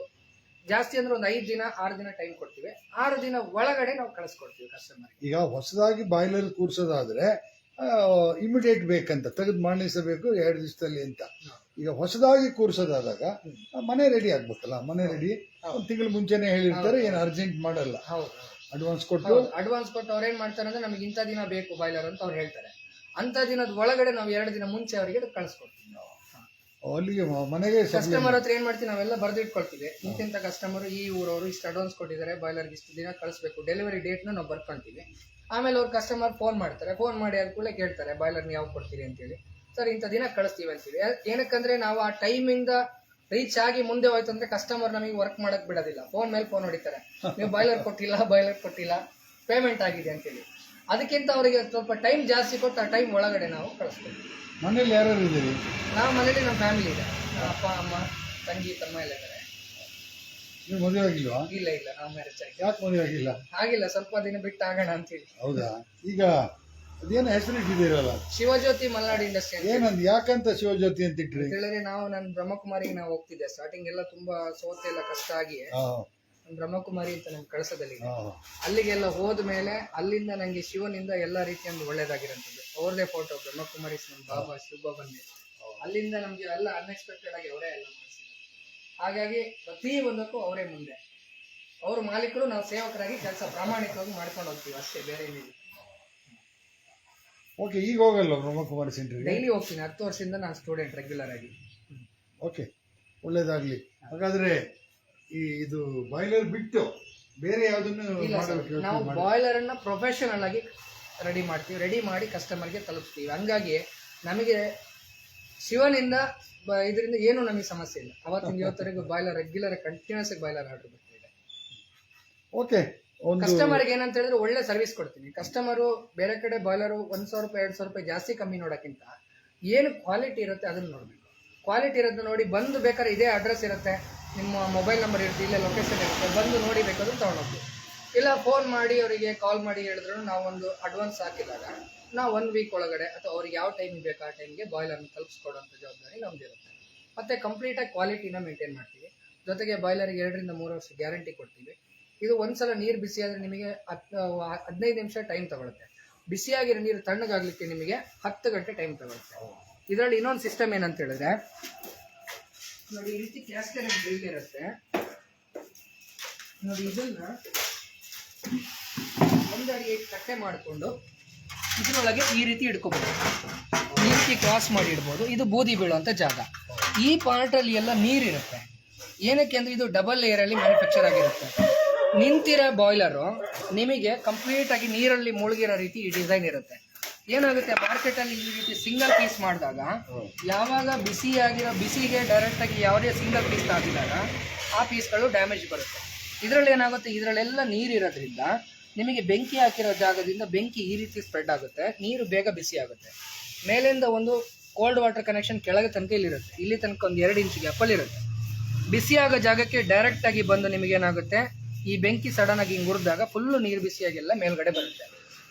ಜಾಸ್ತಿ ಅಂದ್ರೆ ಒಂದು 5 ದಿನ 6 ದಿನ ಟೈಮ್ ಕೊಡ್ತೀವಿ. 6 ದಿನ ಒಳಗಡೆ ನಾವು ಕಳಿಸ್ಕೊಡ್ತೀವಿ ಕಸ್ಟಮರ್. ಈಗ ಹೊಸದಾಗಿ ಬಾಯ್ಲರ್ ಕೂರ್ಸೋದಾದ್ರೆ ಇಮಿಡಿಯೇಟ್ ಬೇಕಂತ, ತೆಗೆದು ಮಾಡಿಸಬೇಕು 2 ದಿವಸದಲ್ಲಿ ಅಂತ. ಈಗ ಹೊಸದಾಗಿ ಕೂರ್ಸೋದಾದಾಗ ಮನೆ ರೆಡಿ ಆಗ್ಬೇಕಲ್ಲ, ಮನೆ ರೆಡಿ 1 ತಿಂಗಳು ಮುಂಚೆನೆ ಹೇಳಿರ್ತಾರೆ, ಏನು ಅರ್ಜೆಂಟ್ ಮಾಡಲ್ಲ. ಅಡ್ವಾನ್ಸ್ ಕೊಟ್ಟು ಅವ್ರು ಏನ್ ಮಾಡ್ತಾರೆ ಅಂದ್ರೆ, ನಮ್ಗೆ ಇಂಥ ದಿನ ಬೇಕು ಬಾಯ್ಲರ್ ಅಂತ ಅವ್ರು ಹೇಳ್ತಾರೆ. ಅಂತ ದಿನದ ಒಳಗಡೆ ನಾವು 2 ದಿನ ಮುಂಚೆ ಅವರಿಗೆ ಕಳಿಸ್ಕೊಡ್ತೀವಿ. ಅಲ್ಲಿಗೆ ಮನೆಗೆ ಕಸ್ಟಮರ್ ಹತ್ರ ಏನ್ ಮಾಡ್ತೀವಿ, ನಾವೆಲ್ಲ ಬರ್ದಿಟ್ಕೊಳ್ತೀವಿ. ಇಂತಿಂತ ಕಸ್ಟಮರ್ ಈ ಊರವರು ಇಷ್ಟು ಅಡ್ವಾನ್ಸ್ ಕೊಟ್ಟಿದ್ದಾರೆ, ಬಾಯ್ಲರ್ಗೆ ಇಷ್ಟು ದಿನ ಕಳಿಸ್ಬೇಕು, ಡೆಲಿವರಿ ಡೇಟ್ನ ನಾವು ಬರ್ಕೊಂತೀವಿ. ಆಮೇಲೆ ಅವ್ರು ಕಸ್ಟಮರ್ ಫೋನ್ ಮಾಡ್ತಾರೆ, ಫೋನ್ ಮಾಡಿ ಅದ್ ಕೂಡ ಕೇಳ್ತಾರೆ ಬಾಯ್ಲರ್ನ ಯಾವಾಗ ಕೊಡ್ತೀರಿ ಅಂತೇಳಿ. ಸರ್ ಇಂಥ ದಿನ ಕಳಿಸ್ತೀವಿ ಅಂತೀವಿ. ಏನಕ್ಕಂದ್ರೆ ನಾವು ಆ ಟೈಮಿಂದ ರೀಚ್ ಆಗಿ ಮುಂದೆ ಹೋಯ್ತು ಅಂದ್ರೆ ಕಸ್ಟಮರ್ ನಮಗೆ ವರ್ಕ್ ಮಾಡಕ್ ಬಿಡೋದಿಲ್ಲ. ಫೋನ್ ಮೇಲೆ ಫೋನ್ ಹೊಡಿತಾರೆ, ನೀವು ಬಾಯ್ಲರ್ ಕೊಟ್ಟಿಲ್ಲ, ಪೇಮೆಂಟ್ ಆಗಿದೆ ಅಂತೇಳಿ. ಅದಕ್ಕಿಂತ ಅವರಿಗೆ ಸ್ವಲ್ಪ ಟೈಮ್ ಜಾಸ್ತಿ ಕೊಟ್ಟು ಆ ಟೈಮ್ ಒಳಗಡೆ ನಾವು ಕಳಿಸ್ತೀವಿ. ಮನೇಲಿ ಯಾರ್ಯಾರು ಇದ್ದೀರಿ? ನಾವು ಮನೇಲಿ ನಮ್ಮ ಫ್ಯಾಮಿಲಿ ಇದೆ, ಅಪ್ಪ ಅಮ್ಮ ತಂಗಿ ತಮ್ಮ ಎಲ್ಲ ಇದ್ದಾರೆ. ನೀವು ಮದುವೆ ಆಗಿಲ್ವಾ? ಇಲ್ಲ, ನಾವು ಮ್ಯಾರೇಜ್ ಆಗಿ. ಯಾಕೆ ಮದುವೆ ಆಗಿಲ್ಲ? ಸ್ವಲ್ಪ ದಿನ ಬಿಟ್ಟು ಆಗೋಣ ಅಂತೇಳಿ. ಹೌದಾ? ಈಗ ಅದೇನೋ ಹೆಸರು ಇಟ್ಟಿದ್ದೀರಲ್ಲ, ಶಿವಜ್ಯೋತಿ ಮಲ್ನಾಡ್ ಇಂಡಸ್ಟ್ರಿ. ಏನಂದ್ ಯಾಕಂತ ಶಿವಜ್ಯೋತಿ ಅಂತ ಇಟ್ರಿ? ಹೇಳಿದ್ರೆ ನಾನು ಬ್ರಹ್ಮಕುಮಾರಿಗೆ ನಾವು ಹೋಗ್ತಿದ್ದೆ ಸ್ಟಾರ್ಟಿಂಗ್ ಎಲ್ಲ, ತುಂಬಾ ಸೋತೆಲ್ಲ ಕಷ್ಟ ಆಗಿ ಬ್ರಹ್ಮಕುಮಾರಿ ಅಂತ ನಮ್ಗೆ ಕಳ್ಸೋದಲ್ಲಿ, ಅಲ್ಲಿಗೆಲ್ಲ ಹೋದ್ಮೇಲೆ ಅಲ್ಲಿಂದ ನಂಗೆ ಶಿವನಿಂದ ಎಲ್ಲಾ ರೀತಿಯಿಂದ ಒಳ್ಳೇದಾಗಿರೋಂಥದ್ದು. ಅವ್ರದೇ ಫೋಟೋ ಬ್ರಹ್ಮಕುಮಾರಿ ನಮ್ಮ ಬಾಬಾ ಶಿವಬಾಬಂದೆ, ಅಲ್ಲಿಂದ ನಮ್ಗೆ ಎಲ್ಲ ಅನ್ಎಕ್ಸ್ಪೆಕ್ಟೆಡ್ ಆಗಿ ಅವರೇ ಎಲ್ಲ ಮಾಡಿಸಿದ್ರು. ಹಾಗಾಗಿ ಪ್ರತಿ ಒಂದಕ್ಕೂ ಅವರೇ ಮುಂದೆ. ಅವ್ರ ಮಾಲೀಕರು, ನಾವು ಸೇವಕರಾಗಿ ಕೆಲಸ ಪ್ರಾಮಾಣಿಕವಾಗಿ ಮಾಡ್ಕೊಂಡು ಹೋಗ್ತೀವಿ ಅಷ್ಟೇ, ಬೇರೆ ಏನಿಲ್ಲ. ಓಕೆ, ಈಗ ಹೋಗಲ್ಲ ಬ್ರಹ್ಮಕುಮಾರಿ ಸೆಂಟ್ರಿಗೆ? ಡೈಲಿ ಹೋಗ್ತೀನಿ, 10 ವರ್ಷದಿಂದ ನಾನು ಸ್ಟೂಡೆಂಟ್ ರೆಗ್ಯುಲರ್ ಆಗಿ. ಓಕೆ, ಒಳ್ಳೇದಾಗ್ಲಿ. ಹಾಗಾದ್ರೆ ಇದು ಬಾಯ್ಲರ್ ಬಿಟ್ಟು ಬೇರೆ ಯಾವುದನ್ನು ಇಲ್ಲ ಸರ್, ನಾವು ಬಾಯ್ಲರ್ ಅನ್ನ ಪ್ರೊಫೆಷನಲ್ ಆಗಿ ರೆಡಿ ಮಾಡ್ತೀವಿ, ರೆಡಿ ಮಾಡಿ ಕಸ್ಟಮರ್ಗೆ ತಲುಪಿಸ್ತೀವಿ. ಹಂಗಾಗಿ ನಮಗೆ ಶಿವನಿಂದ ಇದರಿಂದ ಏನು ನಮಗೆ ಸಮಸ್ಯೆ ಇಲ್ಲ. ಅವತ್ತಿನ ಇವತ್ತರೆಗೂ ಬಾಯ್ಲರ್ ರೆಗ್ಯುಲರ್ ಕಂಟಿನ್ಯೂಸ್ ಆಗಿ ಬಾಯ್ಲರ್ ಆರ್ಡರ್ ಬರ್ತಿದೆ. ಓಕೆ, ಕಸ್ಟಮರ್ಗೆ ಏನಂತ ಹೇಳಿದ್ರೆ ಒಳ್ಳೆ ಸರ್ವಿಸ್ ಕೊಡ್ತೀನಿ. ಕಸ್ಟಮರು ಬೇರೆ ಕಡೆ ಬಾಯ್ಲರು 1,000 ರೂಪಾಯಿ 2,000 ರೂಪಾಯಿ ಜಾಸ್ತಿ ಕಮ್ಮಿ ನೋಡೋಕ್ಕಿಂತ ಏನು ಕ್ವಾಲಿಟಿ ಇರುತ್ತೆ ಅದನ್ನ ನೋಡ್ಬೇಕು. ಕ್ವಾಲಿಟಿ ಇರೋದನ್ನ ನೋಡಿ ಬಂದು ಬೇಕಾದ್ರೆ ಇದೇ ಅಡ್ರೆಸ್ ಇರುತ್ತೆ, ನಿಮ್ಮ ಮೊಬೈಲ್ ನಂಬರ್ ಇರುತ್ತೆ, ಇಲ್ಲೇ ಲೊಕೇಶನ್ ಇರುತ್ತೆ, ಬಂದು ನೋಡಿ ಬೇಕಾದ್ರೂ ತೊಗೊಂಡೋಗ್ತೀವಿ. ಇಲ್ಲ ಫೋನ್ ಮಾಡಿ ಅವರಿಗೆ ಕಾಲ್ ಮಾಡಿ ಹೇಳಿದ್ರು ನಾವು ಒಂದು ಅಡ್ವಾನ್ಸ್ ಹಾಕಿದಾಗ ನಾವು 1 ವೀಕ್ ಒಳಗಡೆ ಅಥವಾ ಅವ್ರಿಗೆ ಯಾವ ಟೈಮಿಗೆ ಬೇಕು ಆ ಟೈಮ್ಗೆ ಬಾಯ್ಲರ್ನ ತಲುಪಿಸ್ಕೊಡೋಂಥ ಜವಾಬ್ದಾರಿ ನಮ್ದಿರುತ್ತೆ. ಮತ್ತು ಕಂಪ್ಲೀಟಾಗಿ ಕ್ವಾಲಿಟಿನ ಮೇಂಟೈನ್ ಮಾಡ್ತೀವಿ. ಜೊತೆಗೆ ಬಾಯ್ಲರ್ಗೆ 2 ರಿಂದ 3 ವರ್ಷ ಗ್ಯಾರಂಟಿ ಕೊಡ್ತೀವಿ. ಇದು ಒಂದ್ಸಲ ನೀರು ಬಿಸಿ ಆದರೆ ನಿಮಗೆ 15 ನಿಮಿಷ ಟೈಮ್ ತಗೊಳುತ್ತೆ. ಬಿಸಿಯಾಗಿರೋ ನೀರು ತಣ್ಣಗಾಗಲಿಕ್ಕೆ ನಿಮಗೆ 10 ಗಂಟೆ ಟೈಮ್ ತಗೊಳುತ್ತೆ. ಇದರಲ್ಲಿ ಇನ್ನೊಂದು ಸಿಸ್ಟಮ್ ಏನಂತ ಹೇಳಿದ್ರೆ ನೋಡಿ, ಈ ರೀತಿ ಕ್ಯಾಸ್ಕೇಡ್ ಡ್ರಿಲ್ ಇರುತ್ತೆ ನೋಡಿ. ಇದನ್ನ 1 ಅಡಿ ಕಟ್ಟೆ ಮಾಡಿಕೊಂಡು ಇದರೊಳಗೆ ಈ ರೀತಿ ಇಟ್ಕೋಬಹುದು. ಈ ರೀತಿ ಕ್ರಾಸ್ ಮಾಡಿ ಇಡ್ಬೋದು. ಇದು ಬೂದಿ ಬೀಳುವಂಥ ಜಾಗ. ಈ ಪಾರ್ಟಲ್ಲಿ ಎಲ್ಲ ನೀರಿರುತ್ತೆ. ಏನಕ್ಕೆ ಅಂದರೆ ಇದು ಡಬಲ್ ಲೇಯರಲ್ಲಿ ಮ್ಯಾನುಫ್ಯಾಕ್ಚರ್ ಆಗಿರುತ್ತೆ. ನಿಂತಿರೋ ಬಾಯ್ಲರು ನಿಮಗೆ ಕಂಪ್ಲೀಟ್ ಆಗಿ ನೀರಲ್ಲಿ ಮುಳುಗಿರೋ ರೀತಿ ಈ ಡಿಸೈನ್ ಇರುತ್ತೆ. ಏನಾಗುತ್ತೆ, ಮಾರ್ಕೆಟಲ್ಲಿ ಈ ರೀತಿ ಸಿಂಗಲ್ ಪೀಸ್ ಮಾಡಿದಾಗ ಯಾವಾಗ ಬಿಸಿಗೆ ಡೈರೆಕ್ಟಾಗಿ ಯಾವುದೇ ಸಿಂಗಲ್ ಪೀಸ್ ಹಾಕಿದಾಗ ಆ ಪೀಸ್ಗಳು ಡ್ಯಾಮೇಜ್ ಬರುತ್ತೆ. ಇದರಲ್ಲಿ ಏನಾಗುತ್ತೆ, ಇದರಲ್ಲೆಲ್ಲ ನೀರಿರೋದ್ರಿಂದ ನಿಮಗೆ ಬೆಂಕಿ ಹಾಕಿರೋ ಜಾಗದಿಂದ ಬೆಂಕಿ ಈ ರೀತಿ ಸ್ಪ್ರೆಡ್ ಆಗುತ್ತೆ, ನೀರು ಬೇಗ ಬಿಸಿ ಆಗುತ್ತೆ. ಮೇಲಿಂದ ಒಂದು ಕೋಲ್ಡ್ ವಾಟರ್ ಕನೆಕ್ಷನ್ ಕೆಳಗೆ ತನಕ ಇಲ್ಲಿರುತ್ತೆ, ಇಲ್ಲಿ ತನಕ ಒಂದು 2 ಇಂಚ್ ಗ್ಯಾಪಲ್ಲಿ ಇರುತ್ತೆ. ಬಿಸಿ ಆಗೋ ಜಾಗಕ್ಕೆ ಡೈರೆಕ್ಟಾಗಿ ಬಂದು ನಿಮಗೇನಾಗುತ್ತೆ, ಈ ಬೆಂಕಿ ಸಡನ್ ಆಗಿ ಹಿಂಗೆ ಉರಿದಾಗ ಫುಲ್ಲು ನೀರು ಬಿಸಿಯಾಗೆಲ್ಲ ಮೇಲ್ಗಡೆ ಬರುತ್ತೆ.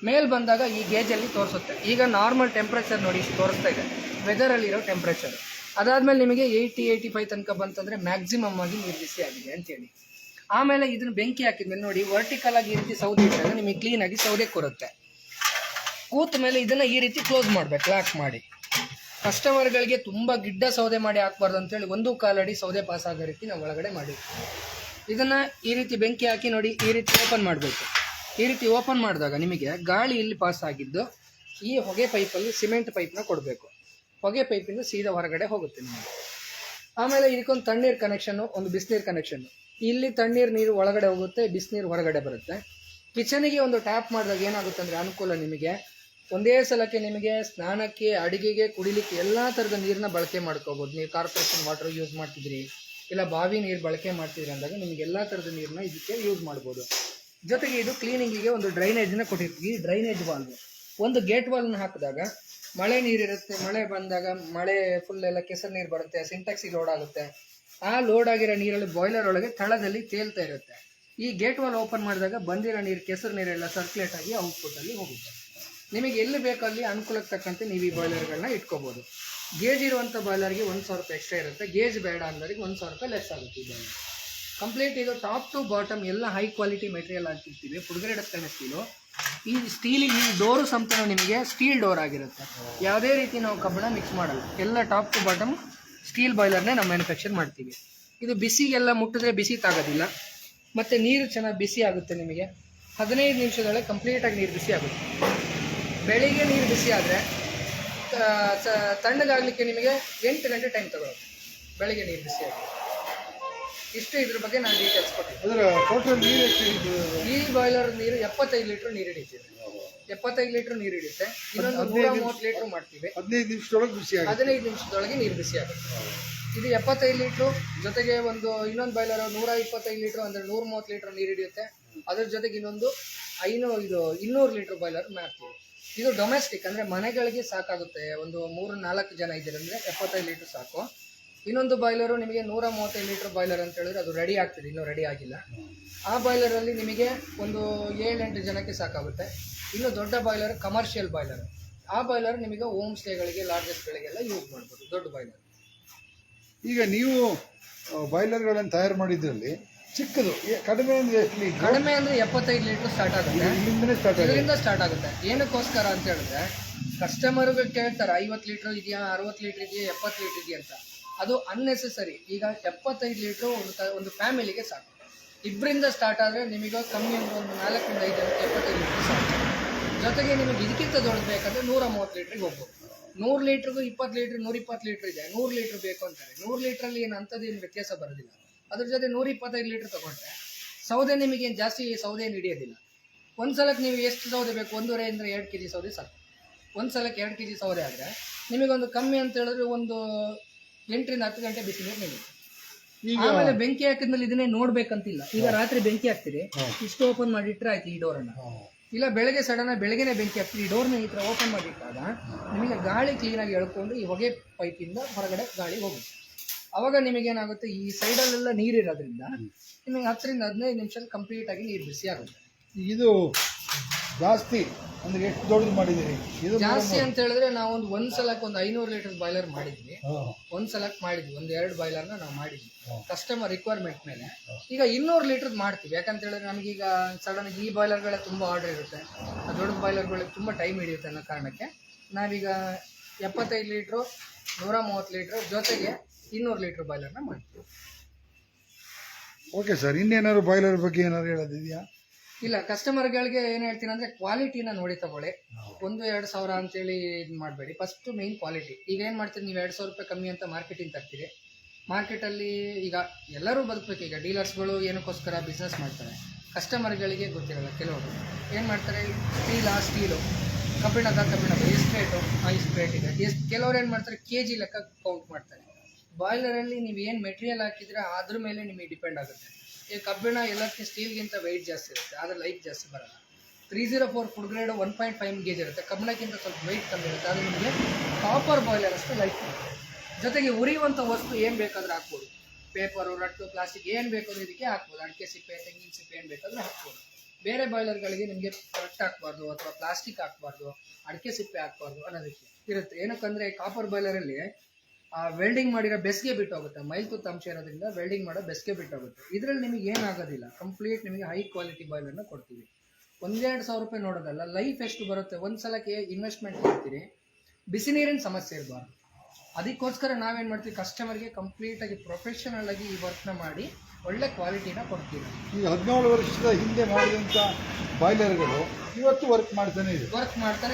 ಮೇಲ್ ಬಂದಾಗ ಈ ಗೇಜಲ್ಲಿ ತೋರಿಸುತ್ತೆ. ಈಗ ನಾರ್ಮಲ್ ಟೆಂಪ್ರೇಚರ್ ನೋಡಿ ಇಷ್ಟು ತೋರಿಸ್ತಾ ಇದೆ, ವೆದರಲ್ಲಿರೋ ಟೆಂಪ್ರೇಚರ್. ಅದಾದಮೇಲೆ ನಿಮಗೆ 80-85 ತನಕ ಬಂತಂದರೆ ಮ್ಯಾಕ್ಸಿಮಮ್ ಆಗಿ ನೀರು ಬಿಸಿ ಆಗಿದೆ ಅಂತೇಳಿ. ಆಮೇಲೆ ಇದನ್ನು ಬೆಂಕಿ ಹಾಕಿದ್ಮೇಲೆ ನೋಡಿ, ವರ್ಟಿಕಲ್ ಆಗಿ ಈ ರೀತಿ ಸೌದೆ ಇಟ್ಟಾಗ ನಿಮಗೆ ಕ್ಲೀನಾಗಿ ಸೌದೆ ಕೂರುತ್ತೆ. ಕೂತ ಮೇಲೆ ಇದನ್ನು ಈ ರೀತಿ ಕ್ಲೋಸ್ ಮಾಡಬೇಕು, ಲಾಕ್ ಮಾಡಿ. ಕಸ್ಟಮರ್ಗಳಿಗೆ ತುಂಬ ಗಿಡ್ಡ ಸೌದೆ ಮಾಡಿ ಹಾಕ್ಬಾರ್ದು ಅಂತೇಳಿ 1.25 ಅಡಿ ಸೌದೆ ಪಾಸ್ ಆಗೋ ರೀತಿ ನಾವು ಒಳಗಡೆ ಮಾಡಿರ್ತೀವಿ. ಇದನ್ನು ಈ ರೀತಿ ಬೆಂಕಿ ಹಾಕಿ ನೋಡಿ, ಈ ರೀತಿ ಓಪನ್ ಮಾಡಬೇಕು. ಈ ರೀತಿ ಓಪನ್ ಮಾಡಿದಾಗ ನಿಮಗೆ ಗಾಳಿ ಇಲ್ಲಿ ಪಾಸ್ ಆಗಿದ್ದು ಈ ಹೊಗೆ ಪೈಪಲ್ಲಿ ಸಿಮೆಂಟ್ ಪೈಪ್ನ ಕೊಡಬೇಕು. ಹೊಗೆ ಪೈಪಿಂದ ಸೀದಾ ಹೊರಗಡೆ ಹೋಗುತ್ತೆ ನಿಮಗೆ. ಆಮೇಲೆ ಇದಕ್ಕೊಂದು ತಣ್ಣೀರು ಕನೆಕ್ಷನ್ನು, ಒಂದು ಬಿಸಿನೀರು ಕನೆಕ್ಷನ್ನು. ಇಲ್ಲಿ ನೀರು ಒಳಗಡೆ ಹೋಗುತ್ತೆ, ಬಿಸಿನೀರು ಹೊರಗಡೆ ಬರುತ್ತೆ. ಕಿಚನಿಗೆ ಒಂದು ಟ್ಯಾಪ್ ಮಾಡಿದಾಗ ಏನಾಗುತ್ತೆ ಅಂದರೆ ಅನುಕೂಲ, ನಿಮಗೆ ಒಂದೇ ಸಲಕ್ಕೆ ನಿಮಗೆ ಸ್ನಾನಕ್ಕೆ, ಅಡುಗೆಗೆ, ಕುಡಿಲಿಕ್ಕೆ ಎಲ್ಲ ಥರದ ನೀರನ್ನ ಬಳಕೆ ಮಾಡ್ಕೋಬೋದು. ನೀವು ಕಾರ್ಪೊರೇಷನ್ ವಾಟರ್ ಯೂಸ್ ಮಾಡ್ತಿದ್ರಿ, ಇಲ್ಲ ಬಾವಿ ನೀರು ಬಳಕೆ ಮಾಡ್ತಿದ್ರಿ ಅಂದಾಗ ನಿಮಗೆ ಎಲ್ಲ ಥರದ ನೀರನ್ನ ಇದಕ್ಕೆ ಯೂಸ್ ಮಾಡ್ಬೋದು. ಜೊತೆಗೆ ಇದು ಕ್ಲೀನಿಂಗಿಗೆ ಒಂದು ಡ್ರೈನೇಜನ್ನ ಕೊಟ್ಟಿರ್ತೀವಿ. ಡ್ರೈನೇಜ್ ವಾಲ್ವ್, ಒಂದು ಗೇಟ್ ವಾಲ್ನ ಹಾಕಿದಾಗ ಮಳೆ ನೀರಿರುತ್ತೆ, ಮಳೆ ಬಂದಾಗ ಮಳೆ ಫುಲ್ ಎಲ್ಲ ಕೆಸರು ನೀರು ಬರುತ್ತೆ, ಸಿಂಟ್ಯಾಕ್ಸಿಗೆ ಲೋಡ್ ಆಗುತ್ತೆ. ಆ ಲೋಡ್ ಆಗಿರೋ ನೀರಲ್ಲಿ ಬಾಯ್ಲರ್ ಒಳಗೆ ತಳದಲ್ಲಿ ತೇಲ್ತಾ ಇರುತ್ತೆ. ಈ ಗೇಟ್ ವಾಲ್ ಓಪನ್ ಮಾಡಿದಾಗ ಬಂದಿರೋ ನೀರು, ಕೆಸರು ನೀರೆಲ್ಲ ಸರ್ಕ್ಯುಲೇಟ್ ಆಗಿ ಔಟ್ಪುಟ್ಟಲ್ಲಿ ಹೋಗುತ್ತೆ. ನಿಮಗೆ ಎಲ್ಲಿ ಬೇಕೋ ಅಲ್ಲಿ ಅನುಕೂಲಕ್ಕೆ ತಕ್ಕಂತೆ ನೀವು ಈ ಬಾಯ್ಲರ್ಗಳನ್ನ ಇಟ್ಕೋಬೋದು. ಗೇಜ್ ಇರುವಂಥ ಬಾಯ್ಲರ್ಗೆ 1,000 ರೂಪಾಯಿ ಎಕ್ಸ್ಟ್ರಾ ಇರುತ್ತೆ. ಗೇಜ್ ಬೇಡ ಅನ್ನೋರಿಗೆ 1,000 ರೂಪಾಯಿ ಲೆಸ್ ಆಗುತ್ತೆ. ಈ ಬಾಯ್ಲರ್ ಕಂಪ್ಲೀಟ್ ಇದು ಟಾಪ್ ಟು ಬಾಟಮ್ ಎಲ್ಲ ಹೈ ಕ್ವಾಲಿಟಿ ಮೆಟೀರಿಯಲ್ ಹಾಕಿರ್ತೀವಿ. Food grade stainless steel. ಈ ಸ್ಟೀಲ್, ಈ ಡೋರು ಸಂಪೂರ್ಣ ನಿಮಗೆ ಸ್ಟೀಲ್ ಡೋರ್ ಆಗಿರುತ್ತೆ. ಯಾವುದೇ ರೀತಿ ನಾವು ಕಬ್ಬಣ ಮಿಕ್ಸ್ ಮಾಡಲ್ಲ, ಎಲ್ಲ ಟಾಪ್ ಟು ಬಾಟಮ್ ಸ್ಟೀಲ್ ಬಾಯ್ಲರ್ನೇ ನಾವು ಮ್ಯಾನುಫ್ಯಾಕ್ಚರ್ ಮಾಡ್ತೀವಿ. ಇದು ಬಿಸಿಗೆಲ್ಲ ಮುಟ್ಟಿದ್ರೆ ಬಿಸಿ ತಾಗೋದಿಲ್ಲ, ಮತ್ತು ನೀರು ಚೆನ್ನಾಗಿ ಬಿಸಿ ಆಗುತ್ತೆ. ನಿಮಗೆ 15 ನಿಮಿಷದೊಳಗೆ ಕಂಪ್ಲೀಟಾಗಿ ನೀರು ಬಿಸಿ ಆಗುತ್ತೆ. ಬೆಳಿಗ್ಗೆ ನೀರು ಬಿಸಿ ಆದರೆ ತಣ್ಣಗಾಗಲಿಕ್ಕೆ ನಿಮಗೆ 8 ಗಂಟೆ ಟೈಮ್ ತಗೊಳುತ್ತೆ, ಬೆಳಿಗ್ಗೆ ನೀರು ಬಿಸಿ ಆಗುತ್ತೆ. ಇಷ್ಟು ಇದ್ರ ಬಗ್ಗೆ ನಾನು ಡೀಟೇಲ್ಸ್ ಕೊಟ್ಟಿದ್ದೆ. ಟೋಟಲ್ ನೀರು ಈ ಬಾಯ್ಲರ್ ನೀರು 75 ಲೀಟ್ರ್ ನೀರು ಹಿಡಿತೀವಿ. 75 ಲೀಟ್ರ್ ನೀರು ಹಿಡಿಯುತ್ತೆ. ಇನ್ನೊಂದು 130 ಲೀಟ್ರ್ ಮಾಡ್ತೀವಿ. 15 ನಿಮಿಷದೊಳಗೆ ಬಿಸಿ ಆಗುತ್ತೆ. 15 ನಿಮಿಷದೊಳಗೆ ನೀರು ಬಿಸಿ ಆಗುತ್ತೆ. ಇದು 75 ಲೀಟ್ರು. ಜೊತೆಗೆ ಇನ್ನೊಂದು ಬಾಯ್ಲರ್ 125 ಲೀಟ್ರ್ ಅಂದರೆ 130 ಲೀಟ್ರ್ ನೀರು ಹಿಡಿಯುತ್ತೆ. ಅದ್ರ ಜೊತೆಗೆ ಇನ್ನೊಂದು 200 ಲೀಟ್ರ್ ಬಾಯ್ಲರ್ ಮಾಡ್ತೀವಿ. ಇದು ಡೊಮೆಸ್ಟಿಕ್, ಅಂದರೆ ಮನೆಗಳಿಗೆ ಸಾಕಾಗುತ್ತೆ. ಒಂದು 3-4 ಜನ ಇದ್ದೀರಿ ಅಂದರೆ 75 ಲೀಟ್ರ್ ಸಾಕು. ಇನ್ನೊಂದು ಬಾಯ್ಲರು ನಿಮಗೆ 135 ಲೀಟ್ರ್ ಬಾಯ್ಲರ್ ಅಂತ ಹೇಳಿದ್ರೆ ಅದು ರೆಡಿ ಆಗ್ತದೆ, ಇನ್ನೂ ರೆಡಿ ಆಗಿಲ್ಲ. ಆ ಬಾಯ್ಲರಲ್ಲಿ ನಿಮಗೆ ಒಂದು 7-8 ಜನಕ್ಕೆ ಸಾಕಾಗುತ್ತೆ. ಇನ್ನು ದೊಡ್ಡ ಬಾಯ್ಲರ್ ಕಮರ್ಷಿಯಲ್ ಬಾಯ್ಲರ್. ಆ ಬಾಯ್ಲರ್ ನಿಮಗೆ ಹೋಮ್ ಸ್ಟೇಗಳಿಗೆ, ಲಾಡ್ಜಸ್ಗಳಿಗೆಲ್ಲ ಯೂಸ್ ಮಾಡ್ಬೋದು, ದೊಡ್ಡ ಬಾಯ್ಲರ್. ಈಗ ನೀವು ಬಾಯ್ಲರ್ಗಳನ್ನು ತಯಾರು ಮಾಡಿದ್ರಲ್ಲಿ ಚಿಕ್ಕದು ಕಡಿಮೆ ಅಂದರೆ ಎಷ್ಟು ಲೀಟ್ರ್? ಕಡಿಮೆ ಅಂದರೆ 75 ಲೀಟ್ರ್ ಸ್ಟಾರ್ಟ್ ಆಗುತ್ತೆ. ಇದರಿಂದ ಸ್ಟಾರ್ಟ್ ಆಗುತ್ತೆ. ಏನಕ್ಕೋಸ್ಕರ ಅಂತ ಹೇಳಿದ್ರೆ ಕಸ್ಟಮರ್ಗಳು ಕೇಳ್ತಾರೆ 50 ಲೀಟ್ರ್ ಇದೆಯಾ, 60 ಲೀಟ್ರ್ ಇದೆಯಾ, 70 ಲೀಟ್ರ್ ಇದೆಯಾ ಅಂತ. ಅದು ಅನ್ನೆಸೆಸರಿ. ಈಗ 75 ಲೀಟ್ರು ಒಂದು ಫ್ಯಾಮಿಲಿಗೆ ಸಾಕು. ಇಬ್ಬರಿಂದ ಸ್ಟಾರ್ಟ್ ಆದರೆ ನಿಮಗೆ ಕಮ್ಮಿ ಅಂದ್ರೆ ಒಂದು 4ರಿಂದ 5 ಜನಕ್ಕೆ 75 ಲೀಟ್ರ್ ಸಾಕು. ಜೊತೆಗೆ ನಿಮಗೆ ಇದಕ್ಕಿಂತ ದೊಡ್ಡದು ಬೇಕಂದ್ರೆ 130 ಲೀಟ್ರಿಗೆ ಹೋಗ್ಬೋದು. 100 ಲೀಟ್ರಿಗೂ 20 ಲೀಟ್ರ್ 120 ಲೀಟ್ರ್ ಇದೆ. 100 ಲೀಟ್ರ್ ಬೇಕು ಅಂತಾರೆ. 100 ಲೀಟ್ರಲ್ಲಿ ಏನು ಅಂಥದ್ದೇನು ವ್ಯತ್ಯಾಸ ಬರೋದಿಲ್ಲ. ಅದ್ರ ಜೊತೆ 125 ಲೀಟ್ರ್ ತೊಗೊಂಡ್ರೆ ಸೌದೆ ನಿಮಗೇನು ಜಾಸ್ತಿ ಸೌದೆ ಏನು ಹಿಡಿಯೋದಿಲ್ಲ. ಒಂದು ಸಲಕ್ಕೆ ನೀವು ಎಷ್ಟು ಸೌದೆ ಬೇಕು, 1.5 2 kg ಸೌದೆ ಸಾಕು. ಒಂದು ಸಲಕ್ಕೆ 2 kg ಸೌದೆ ಆದರೆ ನಿಮಗೊಂದು ಕಮ್ಮಿ ಅಂತ ಹೇಳಿದ್ರೆ ಒಂದು 8 ರಿಂದ 10 ಗಂಟೆ ಬಿಸಿ ನೀರು ನಿಲ್ಲುತ್ತೆ. ಆಮೇಲೆ ಬೆಂಕಿ ಹಾಕಿದ್ಮೇಲೆ ಇದನ್ನೇ ನೋಡ್ಬೇಕಂತಿಲ್ಲ. ಈಗ ರಾತ್ರಿ ಬೆಂಕಿ ಹಾಕ್ತೀರಿ, ಇಷ್ಟು ಓಪನ್ ಮಾಡಿಟ್ರೆ ಆಯ್ತು ಈ ಡೋರನ್ನು. ಇಲ್ಲ ಬೆಳಗ್ಗೆ ಸಡನ್ ಬೆಳಗ್ಗೆನೆ ಬೆಂಕಿ ಹಾಕ್ತೀರಿ, ಈ ಡೋರ್ನ ಈ ಥರ ಓಪನ್ ಮಾಡಿಟ್ಟಾಗ ನಿಮಗೆ ಗಾಳಿ ಕ್ಲೀನಾಗಿ ಎಳ್ಕೊಂಡು ಈ ಹೊಗೆ ಪೈಪಿಂದ ಹೊರಗಡೆ ಗಾಳಿ ಹೋಗುತ್ತೆ. ಅವಾಗ ನಿಮಗೇನಾಗುತ್ತೆ, ಈ ಸೈಡಲ್ಲೆಲ್ಲ ನೀರಿರೋದ್ರಿಂದ ನಿಮಗೆ 10 ರಿಂದ 15 ನಿಮಿಷದಲ್ಲಿ ಕಂಪ್ಲೀಟ್ ಆಗಿ ನೀರು ಬಿಸಿ ಆಗುತ್ತೆ. ಇದು ಜಾಸ್ತಿ ಅಂದ್ರೆ ಎಷ್ಟು ದೊಡ್ಡದು ಮಾಡಿದ್ದೀರಿ? ಇದು ಜಾಸ್ತಿ ಅಂತ ಹೇಳಿದ್ರೆ ನಾವು ಒಂದು ಸಲಕ್ಕೆ ಒಂದು 500 ಲೀಟರ್ ಬಾಯ್ಲರ್ ಮಾಡಿದ್ವಿ. ಒಂದು ಸಲಕ್ಕೆ ಮಾಡಿದ್ವಿ, 1-2 ಬಾಯ್ಲರ್ನ ನಾವು ಮಾಡಿದ್ವಿ ಕಸ್ಟಮರ್ ರಿಕ್ವೈರ್ಮೆಂಟ್ ಮೇಲೆ. ಈಗ 200 ಲೀಟರ್ ಮಾಡ್ತೀವಿ. ಯಾಕಂತ ಹೇಳಿದ್ರೆ ನಮಗೀಗ ಸಡನ್ ಈ ಬಾಯ್ಲರ್ಗಳೇ ತುಂಬ ಆರ್ಡರ್ ಇರುತ್ತೆ, ದೊಡ್ಡ ಬಾಯ್ಲರ್ಗಳಿಗೆ ತುಂಬ ಟೈಮ್ ಹಿಡಿಯುತ್ತೆ ಅನ್ನೋ ಕಾರಣಕ್ಕೆ ನಾವೀಗ 75 ಲೀಟ್ರು 130 ಲೀಟ್ರ್ ಜೊತೆಗೆ 200 ಲೀಟರ್ ಬಾಯ್ಲರ್ನ ಮಾಡ್ತೀವಿ. ಓಕೆ ಸರ್, ಇನ್ನೇನಾದ್ರು ಬಾಯ್ಲರ್ ಬಗ್ಗೆ ಏನಾದ್ರು ಹೇಳೋದಿದೆಯಾ? ಇಲ್ಲ, ಕಸ್ಟಮರ್ಗಳಿಗೆ ಏನು ಹೇಳ್ತೀನಿ ಅಂದರೆ ಕ್ವಾಲಿಟಿನ ನೋಡಿ ತಗೊಳ್ಳಿ. 1-2 ಸಾವಿರ ಅಂತೇಳಿ ಇದು ಮಾಡಬೇಡಿ. First main quality. ಈಗ ಏನು ಮಾಡ್ತೀರಿ, ನೀವು 2,000 ರೂಪಾಯಿ ಕಮ್ಮಿ ಅಂತ ಮಾರ್ಕೆಟಿಂಗ್ ತರ್ತೀರಿ. ಮಾರ್ಕೆಟಲ್ಲಿ ಈಗ ಎಲ್ಲರೂ ಬದುಕಬೇಕು. ಈಗ ಡೀಲರ್ಸ್ಗಳು ಏನಕ್ಕೋಸ್ಕರ ಬಿಸ್ನೆಸ್ ಮಾಡ್ತಾರೆ, ಕಸ್ಟಮರ್ಗಳಿಗೆ ಗೊತ್ತಿರಲ್ಲ. ಕೆಲವರು ಏನು ಮಾಡ್ತಾರೆ, ಸ್ಟೀಲು ಕಬ್ಬಿಣದ ಎಷ್ಟು ರೇಟು ಇಷ್ಟು ರೇಟ್ ಇದೆ. ಕೆಲವ್ರು ಏನು ಮಾಡ್ತಾರೆ, KG ಲೆಕ್ಕ ಕೌಂಟ್ ಮಾಡ್ತಾರೆ. ಬಾಯ್ಲರಲ್ಲಿ ನೀವು ಏನು ಮೆಟೀರಿಯಲ್ ಹಾಕಿದ್ರೆ ಅದ್ರ ಮೇಲೆ ನಿಮಗೆ ಡಿಪೆಂಡ್ ಆಗುತ್ತೆ. ಈ ಕಬ್ಬಿಣ ಎಲ್ಲದಕ್ಕೆ ಸ್ಟೀಲ್ಗಿಂತ ವೆಯ್ಟ್ ಜಾಸ್ತಿ ಇರುತ್ತೆ, ಆದರೆ ಲೈಫ್ ಜಾಸ್ತಿ ಬರೋಲ್ಲ. 304 ಫುಡ್ ಗ್ರೇಡ್ 1.5 kg ಇರುತ್ತೆ. ಕಬ್ಬಿಣಕ್ಕಿಂತ ಸ್ವಲ್ಪ ವೆಯ್ಟ್ ಕಮ್ಮಿ ಇರುತ್ತೆ, ಆದರೆ ನಿಮಗೆ ಕಾಪರ್ ಬಾಯ್ಲರ್ ಅಷ್ಟು ಲೈಫ್ ಬರುತ್ತೆ. ಜೊತೆಗೆ ಉರಿಯುವಂಥ ವಸ್ತು ಏನು ಬೇಕಾದರೂ ಹಾಕ್ಬೋದು. ಪೇಪರು, ರಟ್ಟು, ಪ್ಲಾಸ್ಟಿಕ್ ಏನು ಬೇಕಾದ್ರೂ ಇದಕ್ಕೆ ಹಾಕ್ಬೋದು. ಅಡಿಕೆ ಸಿಪ್ಪೆ, ತೆಂಗಿನ ಸಿಪ್ಪೆ ಏನು ಬೇಕಾದರೂ ಹಾಕ್ಬೋದು. ಬೇರೆ ಬಾಯ್ಲರ್ಗಳಿಗೆ ನಿಮಗೆ ರಟ್ಟು ಹಾಕ್ಬಾರ್ದು ಅಥವಾ ಪ್ಲಾಸ್ಟಿಕ್ ಹಾಕ್ಬಾರ್ದು, ಅಡಿಕೆ ಸಿಪ್ಪೆ ಹಾಕ್ಬಾರ್ದು ಅನ್ನೋದಕ್ಕೆ ಇರುತ್ತೆ. ಏನಕ್ಕಂದರೆ ಕಾಪರ್ ಬಾಯ್ಲರಲ್ಲಿ ವೆಲ್ಡಿಂಗ್ ಮಾಡಿರೋ ಬೆಸ್ಗೆ ಬಿಟ್ಟು ಹೋಗುತ್ತೆ. ಮೈಲ್ತುತ್ತು ಅಂಶ ಇರೋದ್ರಿಂದ ವೆಲ್ಡಿಂಗ್ ಮಾಡೋ ಬೆಸ್ಗೆ ಬಿಟ್ಟು ಹೋಗುತ್ತೆ. ಇದರಲ್ಲಿ ನಿಮಗೆ ಏನಾಗೋದಿಲ್ಲ, ಕಂಪ್ಲೀಟ್ ನಿಮಗೆ ಹೈ ಕ್ವಾಲಿಟಿ ಬಾಯ್ಲರ್ನ ಕೊಡ್ತೀವಿ. 1-2 ಸಾವಿರ ರೂಪಾಯಿ ನೋಡೋದಲ್ಲ, ಲೈಫ್ ಎಷ್ಟು ಬರುತ್ತೆ. ಒಂದು ಸಲಕ್ಕೆ ಇನ್ವೆಸ್ಟ್ಮೆಂಟ್ ಮಾಡ್ತೀರಿ, ಬಿಸಿ ನೀರಿನ ಸಮಸ್ಯೆ ಇರಬಾರ್ದು. ಅದಕ್ಕೋಸ್ಕರ ನಾವೇನು ಮಾಡ್ತೀವಿ, ಕಸ್ಟಮರ್ಗೆ ಕಂಪ್ಲೀಟಾಗಿ ಪ್ರೊಫೆಷನಲ್ ಆಗಿ ಈ ವರ್ಕ್ನ ಮಾಡಿ ಒಳ್ಳೆ ಕ್ವಾಲಿಟಿನ ಕೊಡ್ತೀವಿ. ಈಗ 17 ವರ್ಷದ ಹಿಂದೆ ಮಾಡಿದಂಥ ಬಾಯ್ಲರ್ಗಳು ಇವತ್ತು ವರ್ಕ್ ಮಾಡ್ತಾನೆ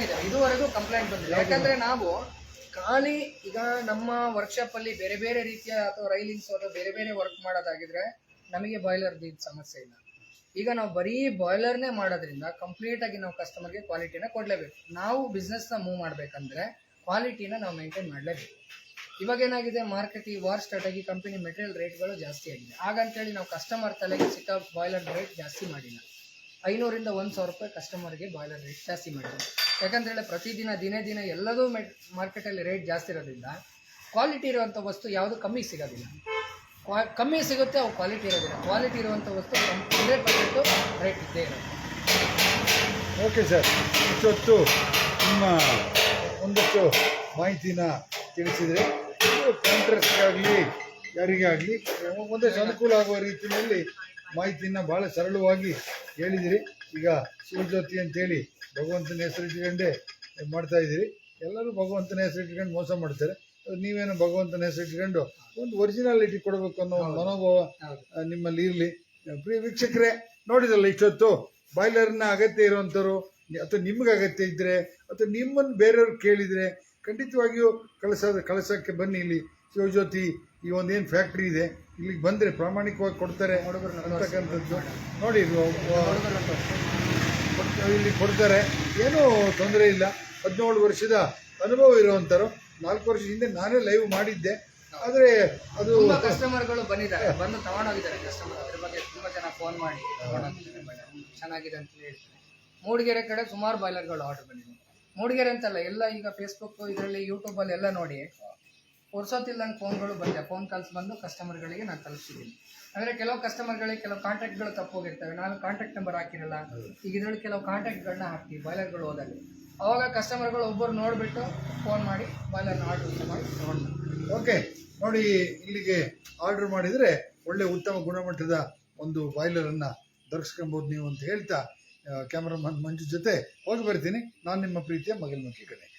ಇದೆ. ಇದುವರೆಗೂ ಕಂಪ್ಲೇಂಟ್ ಬಂದಿಲ್ಲ. ಯಾಕಂದರೆ ನಾವು ಖಾಲಿ ಈಗ ನಮ್ಮ ವರ್ಕ್ಶಾಪಲ್ಲಿ ಬೇರೆ ಬೇರೆ ರೀತಿಯ ಅಥವಾ ರೈಲಿಂಗ್ಸ್ ಅಥವಾ ಬೇರೆ ಬೇರೆ ವರ್ಕ್ ಮಾಡೋದಾಗಿದ್ರೆ ನಮಗೆ ಬಾಯ್ಲರ್ದು ಇದು ಸಮಸ್ಯೆ ಇಲ್ಲ. ಈಗ ನಾವು ಬರೀ ಬಾಯ್ಲರ್ನೇ ಮಾಡೋದ್ರಿಂದ ಕಂಪ್ಲೀಟಾಗಿ ನಾವು ಕಸ್ಟಮರ್ಗೆ ಕ್ವಾಲಿಟಿನ ಕೊಡಲೇಬೇಕು. ನಾವು ಬಿಸ್ನೆಸ್ನ ಮೂವ್ ಮಾಡಬೇಕಂದ್ರೆ ಕ್ವಾಲಿಟಿನ ನಾವು ಮೇಂಟೈನ್ ಮಾಡಲೇಬೇಕು. ಇವಾಗ ಏನಾಗಿದೆ, ಮಾರ್ಕೆಟ್ ಈ ವಾರ್ ಸ್ಟಾರ್ಟ್ ಆಗಿ ಕಂಪನಿ ಮೆಟೀರಿಯಲ್ ರೇಟ್ಗಳು ಜಾಸ್ತಿ ಆಗಿದೆ. ಹಾಗಂತೇಳಿ ನಾವು ಕಸ್ಟಮರ್ ತಲೆಗೆ ಸಿಕ್ಕ ಬಾಯ್ಲರ್ ರೇಟ್ ಜಾಸ್ತಿ ಮಾಡಿಲ್ಲ. 500 ರಿಂದ 1,000 ರೂಪಾಯಿ ಕಸ್ಟಮರ್ಗೆ ಬಾಯ್ಲರ್ ರೇಟ್ ಜಾಸ್ತಿ ಮಾಡಿದ್ದೀವಿ. ಯಾಕಂತೇಳಿ ಪ್ರತಿದಿನ ದಿನೇ ಎಲ್ಲದೂ ಮಾರ್ಕೆಟಲ್ಲಿ ರೇಟ್ ಜಾಸ್ತಿ ಇರೋದ್ರಿಂದ ಕ್ವಾಲಿಟಿ ಇರುವಂಥ ವಸ್ತು ಯಾವುದು ಕಮ್ಮಿ ಸಿಗೋದಿಲ್ಲ. ಕಮ್ಮಿ ಸಿಗುತ್ತೆ, ಅವು ಕ್ವಾಲಿಟಿ ಇರೋದಿಲ್ಲ. ಕ್ವಾಲಿಟಿ ಇರುವಂಥ ವಸ್ತು 100% ರೇಟ್ ಇದ್ದೇ ಇರುತ್ತೆ. ಓಕೆ ಸರ್, ಇಷ್ಟೊತ್ತು ನಿಮ್ಮ ಒಂದಷ್ಟು ಮಾಹಿತಿನ ತಿಳಿಸಿದರೆ ಕಾಂಟ್ರಾಕ್ಟ್ಗಾಗಲಿ ಯಾರಿಗೇ ಆಗಲಿ ಒಂದಷ್ಟು ಅನುಕೂಲ ಆಗುವ ರೀತಿಯಲ್ಲಿ ಮಾಹಿತಿಯನ್ನು ಭಾಳ ಸರಳವಾಗಿ ಹೇಳಿದಿರಿ. ಈಗ ಶಿವಜ್ಯೋತಿ ಅಂತೇಳಿ ಭಗವಂತನ ಹೆಸರಿಟ್ಕೊಂಡೇ ಮಾಡ್ತಾ ಇದ್ದೀರಿ. ಎಲ್ಲರೂ ಭಗವಂತನ ಹೆಸರಿಟ್ಕೊಂಡು ಮೋಸ ಮಾಡ್ತಾರೆ. ನೀವೇನು ಭಗವಂತನ ಹೆಸರಿಟ್ಕೊಂಡು ಒಂದು ಒರಿಜಿನಾಲಿಟಿ ಕೊಡಬೇಕು ಅನ್ನೋ ಮನೋಭಾವ ನಿಮ್ಮಲ್ಲಿ ಇರಲಿ. ಪ್ರಿಯ ವೀಕ್ಷಕರೇ, ನೋಡಿದ್ರಲ್ಲ ಇಷ್ಟೊತ್ತು ಬಾಯ್ಲರ್ನ ಅಗತ್ಯ ಇರುವಂಥವ್ರು ಅಥವಾ ನಿಮ್ಗೆ ಅಗತ್ಯ ಇದ್ದರೆ ಅಥವಾ ನಿಮ್ಮನ್ನು ಬೇರೆಯವ್ರು ಕೇಳಿದರೆ ಖಂಡಿತವಾಗಿಯೂ ಕಳಸಕ್ಕೆ ಬನ್ನಿ. ಇಲ್ಲಿ ಶಿವಜ್ಯೋತಿ ಈ ಒಂದೇನು ಫ್ಯಾಕ್ಟ್ರಿ ಇದೆ, ಇಲ್ಲಿಗೆ ಬಂದರೆ ಪ್ರಾಮಾಣಿಕವಾಗಿ ಕೊಡ್ತಾರೆ ಅಂತಕ್ಕಂಥದ್ದು ನೋಡಿ. ಇಲ್ಲಿ ಕೊಡ್ತಾರೆ, ಏನೂ ತೊಂದರೆ ಇಲ್ಲ. 17 ವರ್ಷದ ಅನುಭವ ಇರುವಂಥವ್ರು. 4 ವರ್ಷದ ಹಿಂದೆ ನಾನೇ ಲೈವ್ ಮಾಡಿದ್ದೆ, ಆದರೆ ಅದು ಕಸ್ಟಮರ್ಗಳು ಬಂದಿದ್ದಾರೆ, ಬಂದು ತಗೊಂಡೋಗಿದ್ದಾರೆ. ಕಸ್ಟಮರ್ ಅದ್ರ ಬಗ್ಗೆ ತುಂಬ ಜನ ಫೋನ್ ಮಾಡಿ ಚೆನ್ನಾಗಿದೆ ಅಂತ ಹೇಳ್ತಾರೆ. ಮೂಡಿಗೆರೆ ಕಡೆ ಸುಮಾರು ಬಾಯ್ಲರ್ಗಳು ಆರ್ಡರ್ ಬಂದಿದೆ. ಮೂಡಿಗೆರೆ ಅಂತಲ್ಲ, ಎಲ್ಲ ಈಗ ಫೇಸ್ಬುಕ್ ಇದರಲ್ಲಿ ಯೂಟ್ಯೂಬಲ್ಲಿ ಎಲ್ಲ ನೋಡಿ ಹೊರ್ಸೋತಿಲ್ಲಂಗೆ ಫೋನ್ಗಳು ಬಂದಿದೆ. ಫೋನ್ ಕಾಲ್ಸ್ ಬಂದು ಕಸ್ಟಮರ್ಗಳಿಗೆ ನಾನು ತಲುಪಿಸಿದ್ದೀನಿ. ಅಂದರೆ ಕೆಲವು ಕಸ್ಟಮರ್ಗಳಿಗೆ ಕೆಲವು ಕಾಂಟ್ಯಾಕ್ಟ್ಗಳು ತಪ್ಪೋಗಿರ್ತವೆ, ನಾನು ಕಾಂಟ್ಯಾಕ್ಟ್ ನಂಬರ್ ಹಾಕಿರಲ್ಲ. ಈಗ ಇದರಲ್ಲಿ ಕೆಲವು ಕಾಂಟ್ಯಾಕ್ಟ್ಗಳನ್ನ ಹಾಕ್ತೀವಿ ಬಾಯ್ಲರ್ಗಳು ಹೋದಾಗ. ಅವಾಗ ಕಸ್ಟಮರ್ಗಳು ಒಬ್ಬರು ನೋಡಿಬಿಟ್ಟು ಫೋನ್ ಮಾಡಿ ಬಾಯ್ಲರ್ನ ಆರ್ಡರ್ ಮಾಡಿ ತಗೊಂಡು. ಓಕೆ ನೋಡಿ, ಇಲ್ಲಿಗೆ ಆರ್ಡರ್ ಮಾಡಿದರೆ ಒಳ್ಳೆ ಉತ್ತಮ ಗುಣಮಟ್ಟದ ಒಂದು ಬಾಯ್ಲರನ್ನು ದೊರಕಿಸ್ಕೊಬೋದು ನೀವು ಅಂತ ಹೇಳ್ತಾ ಕ್ಯಾಮ್ರಾಮನ್ ಮಂಜು ಜೊತೆ ಹೋಗಿ ಬರ್ತೀನಿ. ನಾನು ನಿಮ್ಮ ಪ್ರೀತಿಯ ಮಗಲ್ಮುಖಿ ಗಣೇಶ್.